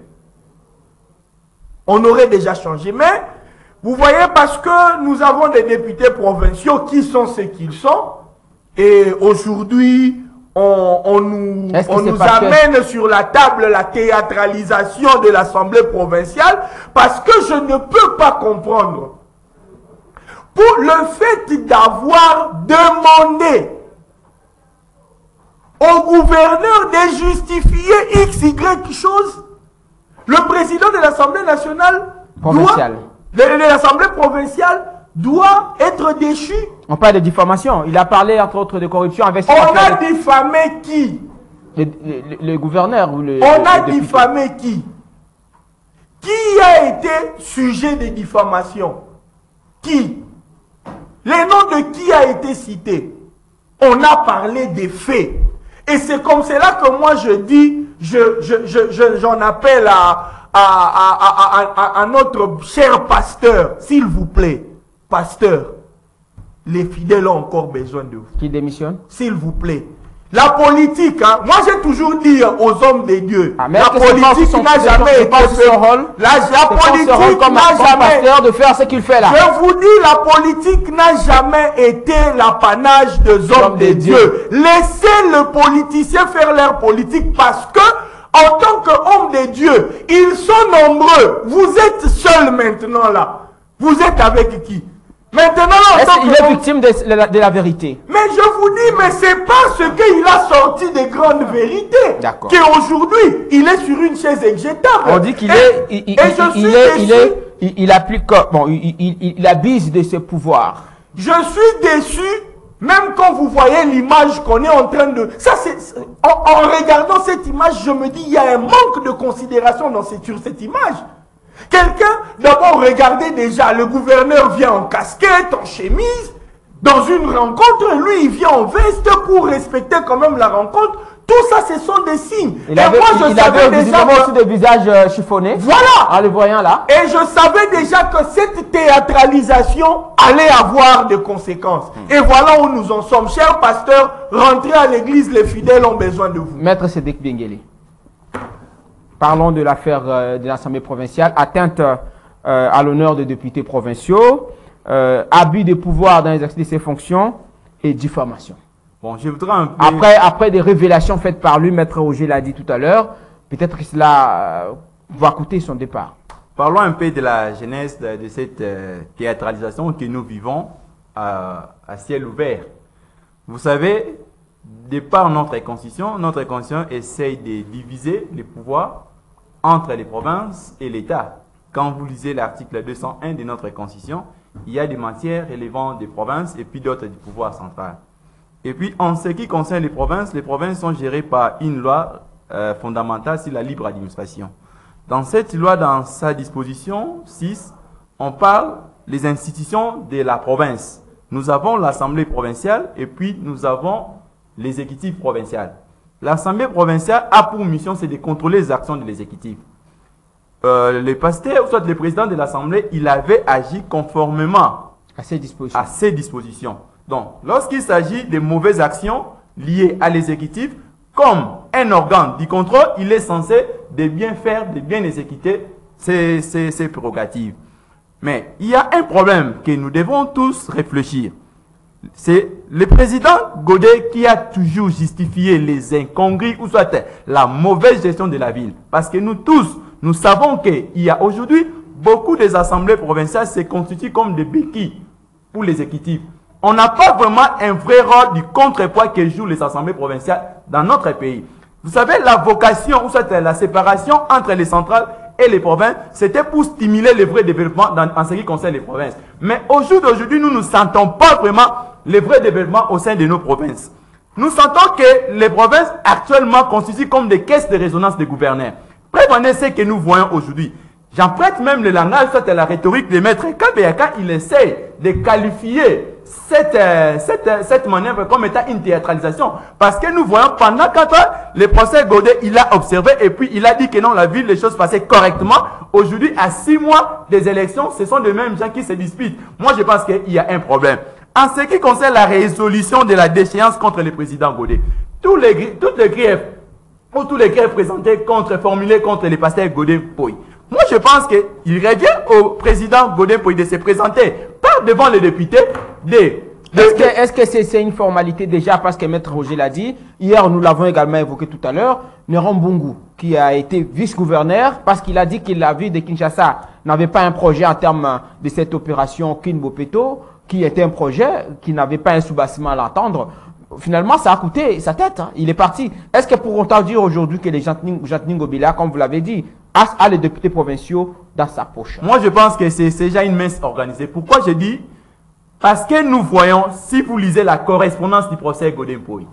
S2: on aurait déjà changé. Mais, vous voyez, parce que nous avons des députés provinciaux qui sont ce qu'ils sont, et aujourd'hui, on nous amène sur la table la théâtralisation de l'Assemblée provinciale, parce que je ne peux pas comprendre. Pour le fait d'avoir demandé au gouverneur de justifier X, Y chose, le président de l'Assemblée nationale de l'Assemblée provinciale doit être déchu.
S1: On parle de diffamation. Il a parlé entre autres de corruption avec...
S2: On a diffamé qui?
S1: Le gouverneur ou le...
S2: On a diffamé qui? Qui a été sujet de diffamation? Qui? Les noms de qui a été cité? On a parlé des faits. Et c'est comme cela que moi je dis, j'en appelle à notre cher pasteur, s'il vous plaît, pasteur, les fidèles ont encore besoin de vous.
S1: Qui démissionne?
S2: S'il vous plaît. La politique, hein, moi j'ai toujours dit aux hommes de Dieu, la politique n'a jamais été la politique n'a jamais
S1: de faire ce qu'il fait là.
S2: Je vous dis, la politique n'a jamais été l'apanage des hommes de Dieu. Laissez le politicien faire leur politique parce que en tant qu'homme de Dieu, ils sont nombreux. Vous êtes seuls maintenant là. Vous êtes avec qui? Maintenant,
S1: il est victime de la vérité.
S2: Mais je vous dis, mais c'est parce qu'il a sorti des grandes vérités qu'aujourd'hui, il est sur une chaise éjectable.
S1: On dit qu'il il applique, bon, il abuse de ses pouvoirs.
S2: Je suis déçu, même quand vous voyez l'image qu'on est en train de... Ça, c'est en regardant cette image, je me dis, il y a un manque de considération sur cette image. Quelqu'un, d'abord, regardez déjà, le gouverneur vient en casquette, en chemise, dans une rencontre, lui, il vient en veste pour respecter quand même la rencontre. Tout ça, ce sont des signes.
S1: Il avait visiblement aussi des visages chiffonnés.
S2: Voilà.
S1: En le voyant là.
S2: Et je savais déjà que cette théâtralisation allait avoir des conséquences. Et voilà où nous en sommes. Chers pasteurs, rentrez à l'église, les fidèles ont besoin de vous.
S1: Maître Cédric Bengele. Parlons de l'affaire de l'Assemblée provinciale. Atteinte à l'honneur des députés provinciaux, abus de pouvoir dans l'exercice de ses fonctions et diffamation.
S3: Bon, je voudrais un peu...
S1: Après des révélations faites par lui, Maître Roger l'a dit tout à l'heure, peut-être que cela va coûter son départ.
S3: Parlons un peu de la genèse de cette théâtralisation que nous vivons à ciel ouvert. Vous savez, de par notre constitution essaye de diviser les pouvoirs entre les provinces et l'État. Quand vous lisez l'article 201 de notre constitution, il y a des matières relevant des provinces et puis d'autres du pouvoir central. Et puis, en ce qui concerne les provinces sont gérées par une loi fondamentale sur la libre administration. Dans cette loi, dans sa disposition 6, on parle des institutions de la province. Nous avons l'Assemblée provinciale et puis nous avons l'exécutif provincial. L'Assemblée provinciale a pour mission, c'est de contrôler les actions de l'exécutif. Le pasteur, ou soit le président de l'Assemblée, il avait agi conformément
S1: à ces dispositions.
S3: Donc, lorsqu'il s'agit de mauvaises actions liées à l'exécutif, comme un organe du contrôle, il est censé de bien faire, de bien exécuter ses prérogatives. Mais il y a un problème que nous devons tous réfléchir. C'est le président Godé qui a toujours justifié les incongruités ou soit la mauvaise gestion de la ville. Parce que nous tous, nous savons qu'il y a aujourd'hui beaucoup des assemblées provinciales se constituent comme des béquilles pour l'exécutif. On n'a pas vraiment un vrai rôle du contrepoids que jouent les assemblées provinciales dans notre pays. Vous savez, la vocation, ou soit la séparation entre les centrales et les provinces, c'était pour stimuler le vrai développement en ce qui concerne les provinces. Mais au jour d'aujourd'hui, nous ne sentons pas vraiment le vrai développement au sein de nos provinces. Nous sentons que les provinces actuellement constituent comme des caisses de résonance des gouverneurs. Prévenez ce que nous voyons aujourd'hui. J'emprunte même le langage, soit la rhétorique de Maître Kabeyaka, il essaie de qualifier cette manœuvre comme étant une théâtralisation. Parce que nous voyons pendant 4 ans, le procès Godé, il a observé et puis il a dit que non, la ville, les choses passaient correctement. Aujourd'hui, à 6 mois des élections, ce sont les mêmes gens qui se disputent. Moi, je pense qu'il y a un problème. En ce qui concerne la résolution de la déchéance contre le président Godé, tous les griefs présentés formulés contre le pasteur Godé Poy. Moi, je pense qu'il revient au président Godé Poy de se présenter par devant les députés.
S1: Est-ce que c'est une formalité déjà parce que Maître Roger l'a dit? Hier, nous l'avons également évoqué tout à l'heure. Néron Bungu, qui a été vice-gouverneur, parce qu'il a dit que la ville de Kinshasa n'avait pas un projet en termes de cette opération Kinbopeto, qui était un projet qui n'avait pas un sous-bassement à l'entendre. Finalement, ça a coûté sa tête. Hein. Il est parti. Est-ce que pour autant dire aujourd'hui que les Jantning Gobila, comme vous l'avez dit, a les députés provinciaux dans sa poche?
S3: Moi, je pense que c'est déjà une messe organisée. Pourquoi je dis? Parce que nous voyons, si vous lisez la correspondance du procès Godé Poy,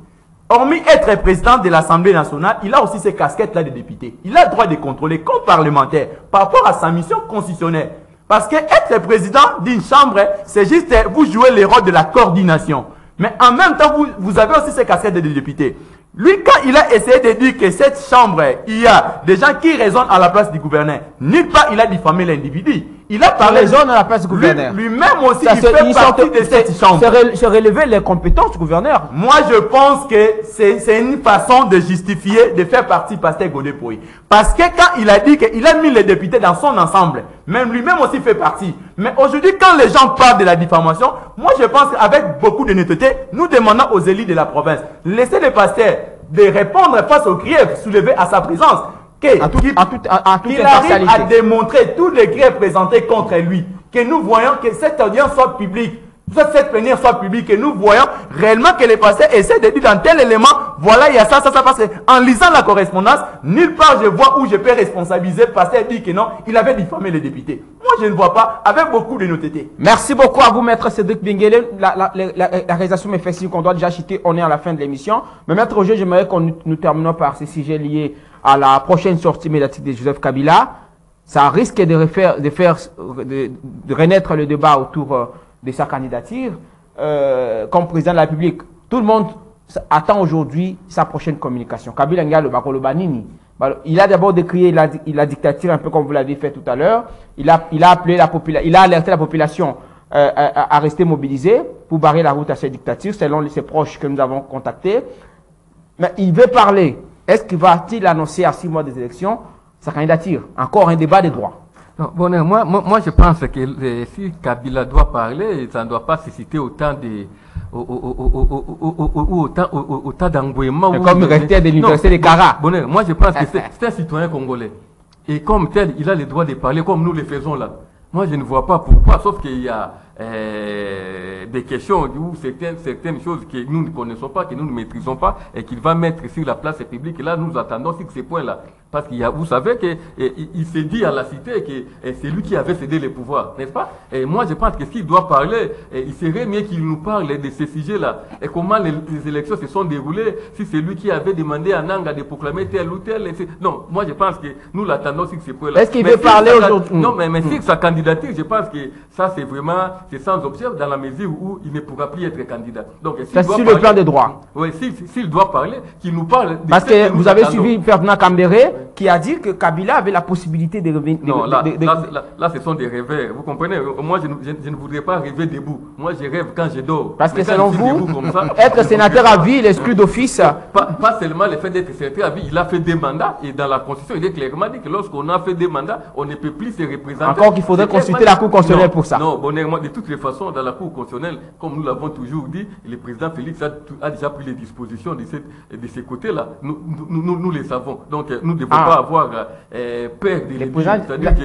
S3: hormis être président de l'Assemblée nationale, il a aussi ces casquettes-là de député. Il a le droit de contrôler comme parlementaire par rapport à sa mission constitutionnelle. Parce que être président d'une chambre, c'est juste vous jouez le rôle de la coordination. Mais en même temps, vous avez aussi ces casquettes de député. Lui, quand il a essayé de dire que cette chambre, il y a des gens qui raisonnent à la place du gouverneur, nulle part il a diffamé l'individu. Il a parlé
S1: à la place du gouverneur.
S3: Lui-même aussi, il fait partie de cette chambre.
S1: C'est relever les compétences du gouverneur.
S3: Moi, je pense que c'est une façon de justifier, de faire partie pasteur Godé Poy. Parce que quand il a dit qu'il a mis les députés dans son ensemble, même lui-même aussi fait partie. Mais aujourd'hui, quand les gens parlent de la diffamation, moi je pense qu'avec beaucoup de netteté, nous demandons aux élites de la province, laissez les pasteurs de répondre face aux griefs soulevés à sa présence. Qu'il arrive à démontrer tous les griefs présentés contre lui. Que nous voyons que cette audience soit publique, que cette plénière soit publique, que nous voyons réellement que les pasteurs essaient de dire dans tel élément, voilà, il y a ça, parce que en lisant la correspondance, nulle part je vois où je peux responsabiliser le pasteur dit que non, il avait diffamé les députés. Moi, je ne vois pas, avec beaucoup de notoriété.
S1: Merci beaucoup à vous, Maître Cédric Bengele. La réalisation me fait signe qu'on doit déjà chuter, on est à la fin de l'émission. Mais Maître Roger, j'aimerais qu'on nous terminons par ces sujets liés à la prochaine sortie médiatique de Joseph Kabila. ça risque de renaître le débat autour de sa candidature comme président de la République. Tout le monde attend aujourd'hui sa prochaine communication. Kabila Ngia le Bakolo Banini. Il a d'abord décrié la dictature, un peu comme vous l'avez fait tout à l'heure. Il a alerté la population à rester mobilisée pour barrer la route à cette dictature, selon ses proches que nous avons contactés. Mais il veut parler. Est-ce qu'il va-t-il annoncer à 6 mois des élections sa candidature? Encore un débat des droits.
S4: Non, bon, moi, je pense que si Kabila doit parler, ça ne doit pas susciter autant de... autant d'engouement.
S1: Comme recteur de l'université de Kara.
S4: Bon, moi, je pense que c'est un citoyen congolais. Et comme tel, il a le droit de parler comme nous le faisons là. Moi, je ne vois pas pourquoi, sauf qu'il y a des questions ou certaines choses que nous ne connaissons pas, que nous ne maîtrisons pas, et qu'il va mettre sur la place publique. Et là, nous attendons sur ces points-là. Parce qu'il y a, vous savez qu'il s'est dit à la cité que c'est lui qui avait cédé les pouvoirs, n'est-ce pas? Et moi, je pense que s'il doit parler, il serait mieux qu'il nous parle de ces sujets-là. Et comment les élections se sont déroulées, si c'est lui qui avait demandé à Nanga de proclamer tel ou tel. Non, moi, je pense que nous l'attendons sur ces points-là.
S1: Est-ce qu'il veut parler aujourd'hui?
S4: Non, mais sur sa candidature, je pense que ça, c'est vraiment, c'est sans observe dans la mesure où il ne pourra plus être candidat. Donc,
S1: c'est sur le plan des droits.
S4: Oui, s'il doit parler, qu'il nous parle.
S1: Parce que vous avez suivi Ferdinand Kambéré, qui a dit que Kabila avait la possibilité de revenir.
S4: Non, là, ce sont des rêves. Vous comprenez? Moi, je ne voudrais pas rêver debout. Moi, je rêve quand je dors.
S1: Parce que selon vous, être sénateur à vie, il exclut d'office.
S4: Pas seulement le fait d'être sénateur à vie, il a fait des mandats et dans la Constitution, il est clairement dit que lorsqu'on a fait des mandats, on ne peut plus se représenter.
S1: Encore qu'il faudrait consulter la Cour constitutionnelle pour ça.
S4: Non, bonheureusement, de toutes les façons, dans la Cour constitutionnelle, comme nous l'avons toujours dit, le président Félix a déjà pris les dispositions de ces côtés-là. Nous les savons. Donc, nous ne devons pas avoir peur de les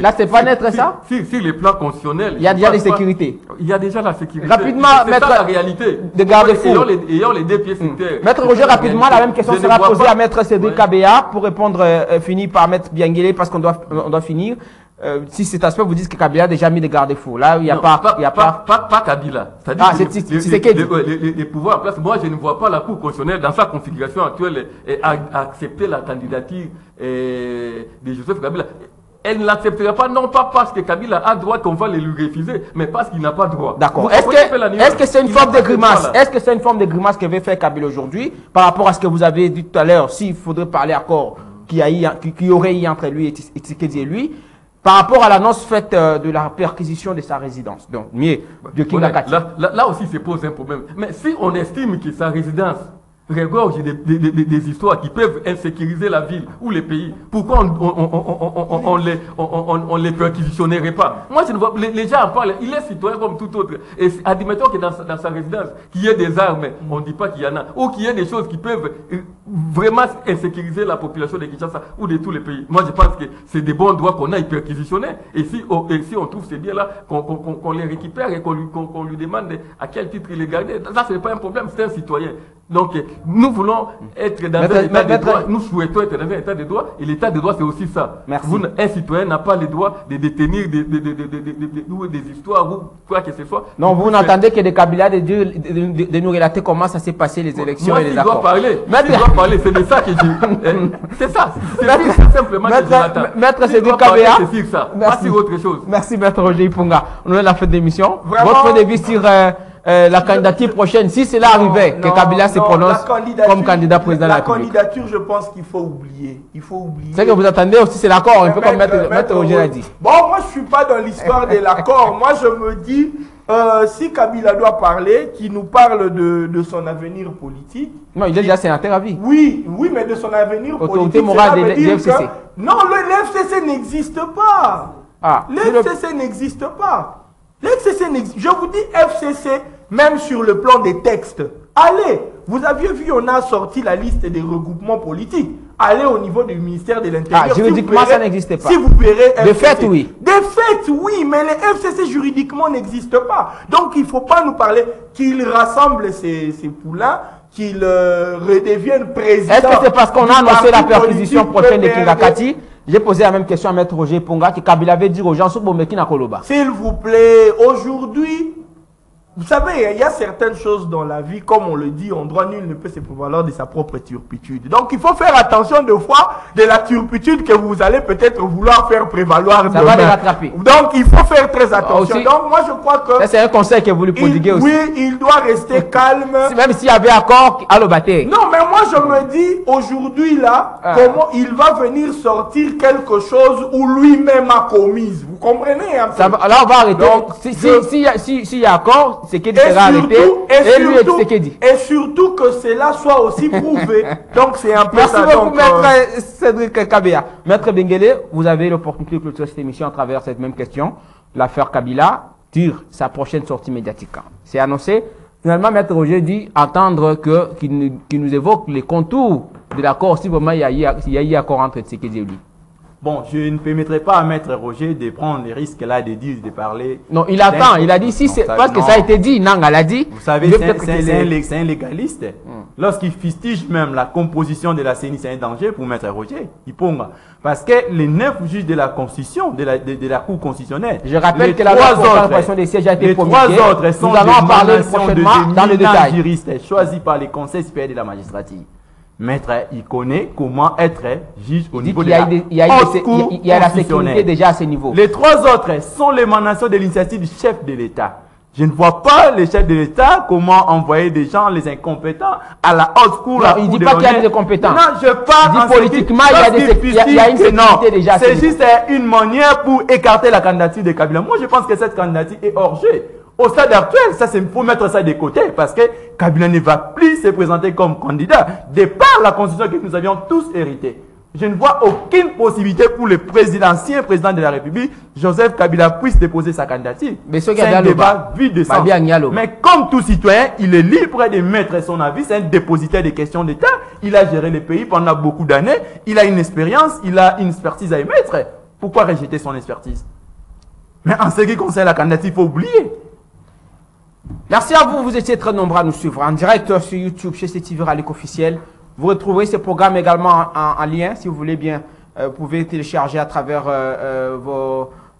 S1: là, c'est pas naître ça?
S4: Sur les plans constitutionnels.
S1: Il y a déjà des sécurités.
S4: Il y a déjà la sécurité.
S1: Rapidement,
S4: c'est ça la réalité.
S1: De garde-fous.
S4: Ayant les deux pieds sur terre.
S1: Maître Roger, rapidement, la même question sera posée à Maître Cédric Kabea pour répondre, finir par Maître Bianguélé parce qu'on doit finir. Si cet aspect vous dites que Kabila a déjà mis des garde-fous, là il n'y a pas
S4: Kabila.
S1: C'est-à-dire
S4: les pouvoirs en place. Moi je ne vois pas la Cour constitutionnelle dans sa configuration actuelle accepter la candidature de Joseph Kabila. Elle ne l'acceptera pas, non pas parce que Kabila a droit qu'on va lui refuser, mais parce qu'il n'a pas droit.
S1: D'accord. Est-ce que c'est une forme de grimace? Est-ce que c'est une forme de grimace que veut faire Kabila aujourd'hui par rapport à ce que vous avez dit tout à l'heure, s'il faudrait parler accord qu'il y aurait eu entre lui et Tshisekedi et lui, par rapport à l'annonce faite de la perquisition de sa résidence. Donc, de Kingakati.
S4: Là aussi se pose un problème. Mais si on estime que sa résidence regorge des histoires qui peuvent insécuriser la ville ou les pays, pourquoi on les perquisitionnerait pas? Moi, je ne vois, les gens en parlent, il est citoyen comme tout autre. Et admettons que dans sa résidence, qu'il y ait des armes, on ne dit pas qu'il y en a, ou qu'il y ait des choses qui peuvent vraiment insécuriser la population de Kinshasa ou de tous les pays. Moi, je pense que c'est des bons droits qu'on a perquisitionner. Et si on trouve ces biens-là, qu'on les récupère et qu'on lui demande à quel titre il est gardé, ça, ce n'est pas un problème, c'est un citoyen. Donc, nous voulons être dans un état de droit, nous souhaitons être dans un état de droit, et l'état de droit, c'est aussi ça. Un citoyen n'a pas le droit de détenir des histoires ou quoi que ce soit.
S1: Non, vous n'entendez que des Kabila de nous relater comment ça s'est passé les élections et les accords.
S4: S'il doit parler, c'est de ça que je... C'est ça, c'est simplement que je l'attends.
S1: Maître Cédric Kabea,
S4: c'est ça, pas sur autre chose.
S1: Merci Maître Roger Ipunga. On est à la fin de l'émission. Votre point de vue sur... la candidature prochaine, si cela arrivait, que Kabila se prononce comme candidat président de la République.
S2: La candidature, je pense qu'il faut oublier. Il faut oublier.
S1: C'est que vous attendez aussi, c'est l'accord, un peu comme Maître Roger l'a dit.
S2: Bon, moi, je ne suis pas dans l'histoire de l'accord. Moi, je me dis, si Kabila doit parler, qu'il nous parle de son avenir politique.
S1: Non, il est déjà sénateur à vie.
S2: Oui, mais de son avenir politique.
S1: Autorité morale de l'FCC.
S2: Non, le FCC n'existe pas. Le FCC n'existe pas. L'FCC n'existe. Je vous dis FCC, même sur le plan des textes. Allez, vous aviez vu, on a sorti la liste des regroupements politiques. Allez au niveau du ministère de l'Intérieur.
S1: Juridiquement, ça n'existait pas.
S2: Si vous verrez FCC.
S1: De fait, oui.
S2: De fait, oui, mais les FCC juridiquement n'existent pas. Donc, il ne faut pas nous parler qu'il rassemble ces poulains, qu'il redevienne président.
S1: Est-ce que c'est parce qu'on a annoncé la perquisition prochaine de Kingakati? J'ai posé la même question à Maître Roger Ipunga, que Kabila avait dit aux gens sur Bomeki na Koloba.
S2: S'il vous plaît, aujourd'hui, Vous savez, il y a certaines choses dans la vie, comme on le dit, en droit nul ne peut se prévaloir de sa propre turpitude. Donc il faut faire attention de fois de la turpitude que vous allez peut-être vouloir faire prévaloir.
S1: Ça va les rattraper.
S2: Donc il faut faire très attention.
S1: Aussi,
S2: donc moi je crois que...
S1: c'est un conseil que vous lui prodiguez aussi.
S2: Oui, il doit rester calme.
S1: Même s'il y avait accord, à le battre.
S2: Non, mais moi je me dis, aujourd'hui là, comment il va venir sortir quelque chose où lui-même a commise. Vous comprenez un peu?
S1: Là on va arrêter.
S2: Donc,
S1: s'il y a accord, c'est qu'il sera arrêté et lui c'est qu'il dit.
S2: Et surtout que cela soit aussi prouvé. Donc c'est un peu
S1: Merci
S2: ça.
S1: beaucoup, Maître Cédric Kabea. Maître Benguele, vous avez l'opportunité de clôturer cette émission à travers cette même question. L'affaire Kabila tire sa prochaine sortie médiatique. C'est annoncé. Finalement, Maître Roger dit entendre qu'il nous évoque les contours de l'accord, si vraiment il y a eu accord entre Tshisekedi et lui.
S3: Bon, je ne permettrai pas à Maître Roger de prendre les risques là, de dire, de parler.
S1: Non, il attend, il a dit si c'est parce que ça a été dit, Nanga l'a dit.
S3: Vous savez, c'est un légaliste. Lorsqu'il fustige même la composition de la CENI, c'est un danger pour Maître Roger Iponga. Parce que les 9 juges de la Constitution, de la Cour constitutionnelle.
S1: Je rappelle que la loi des sièges a été promulguée.
S3: Les 3 autres sont
S1: nous allons en parler prochainement dans le détail.
S3: Juristes choisis par les conseils supérieurs de la magistrature. Maître, il connaît comment être juge au niveau de la Cour
S1: il y a la sécurité déjà à ce niveau.
S3: Les 3 autres sont l'émanation de l'initiative du chef de l'État. Je ne vois pas le chef de l'État comment envoyer des gens, les incompétents, à la haute cour.
S1: Non, il ne dit pas qu'il y a des incompétents.
S3: Non, je parle
S1: il dit politiquement, il y a une sécurité déjà.
S3: C'est juste une manière pour écarter la candidature de Kabila. Moi, je pense que cette candidature est hors jeu. Au stade actuel, ça, il faut mettre ça de côté parce que Kabila ne va plus se présenter comme candidat de par la constitution que nous avions tous héritée. Je ne vois aucune possibilité pour le ancien président de la République, Joseph Kabila, puisse déposer sa candidature. C'est un débat vide de sens. Mais comme tout citoyen, il est libre de mettre son avis. C'est un dépositaire des questions d'État. Il a géré le pays pendant beaucoup d'années. Il a une expérience, il a une expertise à émettre. Pourquoi rejeter son expertise? Mais en ce qui concerne la candidature, il faut oublier.
S1: Merci à vous, vous étiez très nombreux à nous suivre en direct sur YouTube chez CTV Ralik officiel. Vous retrouverez ce programme également en lien, si vous voulez bien. Vous pouvez télécharger à travers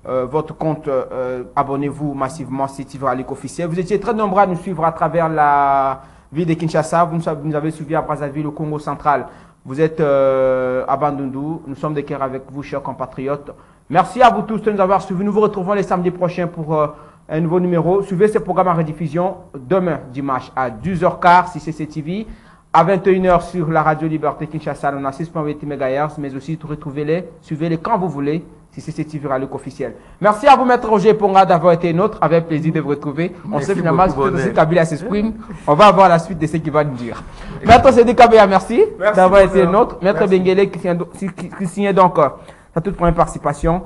S1: votre compte. Abonnez-vous massivement CTV Ralik officiel. Vous étiez très nombreux à nous suivre à travers la ville de Kinshasa. Vous nous avez suivi à Brazzaville, au Congo central. Vous êtes à Bandundu. Nous sommes de cœur avec vous, chers compatriotes. Merci à vous tous de nous avoir suivis. Nous vous retrouvons les samedis prochains pour un nouveau numéro. Suivez ce programme en rediffusion demain, dimanche, à 12h15 sur CCTV, à 21h sur la radio Liberté Kinshasa, on a 6.8 MHz, mais aussi retrouvez-les, suivez-les quand vous voulez, si CCTV Ralik officiel. Merci à vous, Maître Roger Iponga, d'avoir été nôtre. Avec plaisir de vous retrouver. On sait finalement que Kabila s'exprime. On va avoir la suite de ce qu'il va nous dire. Maître Cédric Kabea, merci d'avoir été nôtre. Maître Benguele qui signe donc sa toute première participation.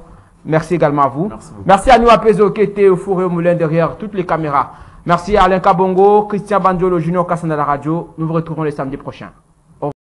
S1: Merci également à vous. Merci à nous, à Pezo, qui était au four et au moulin derrière toutes les caméras. Merci à Alain Kabongo, Christian Bandiolo, Junior Kassan à la radio. Nous vous retrouvons les samedis prochains.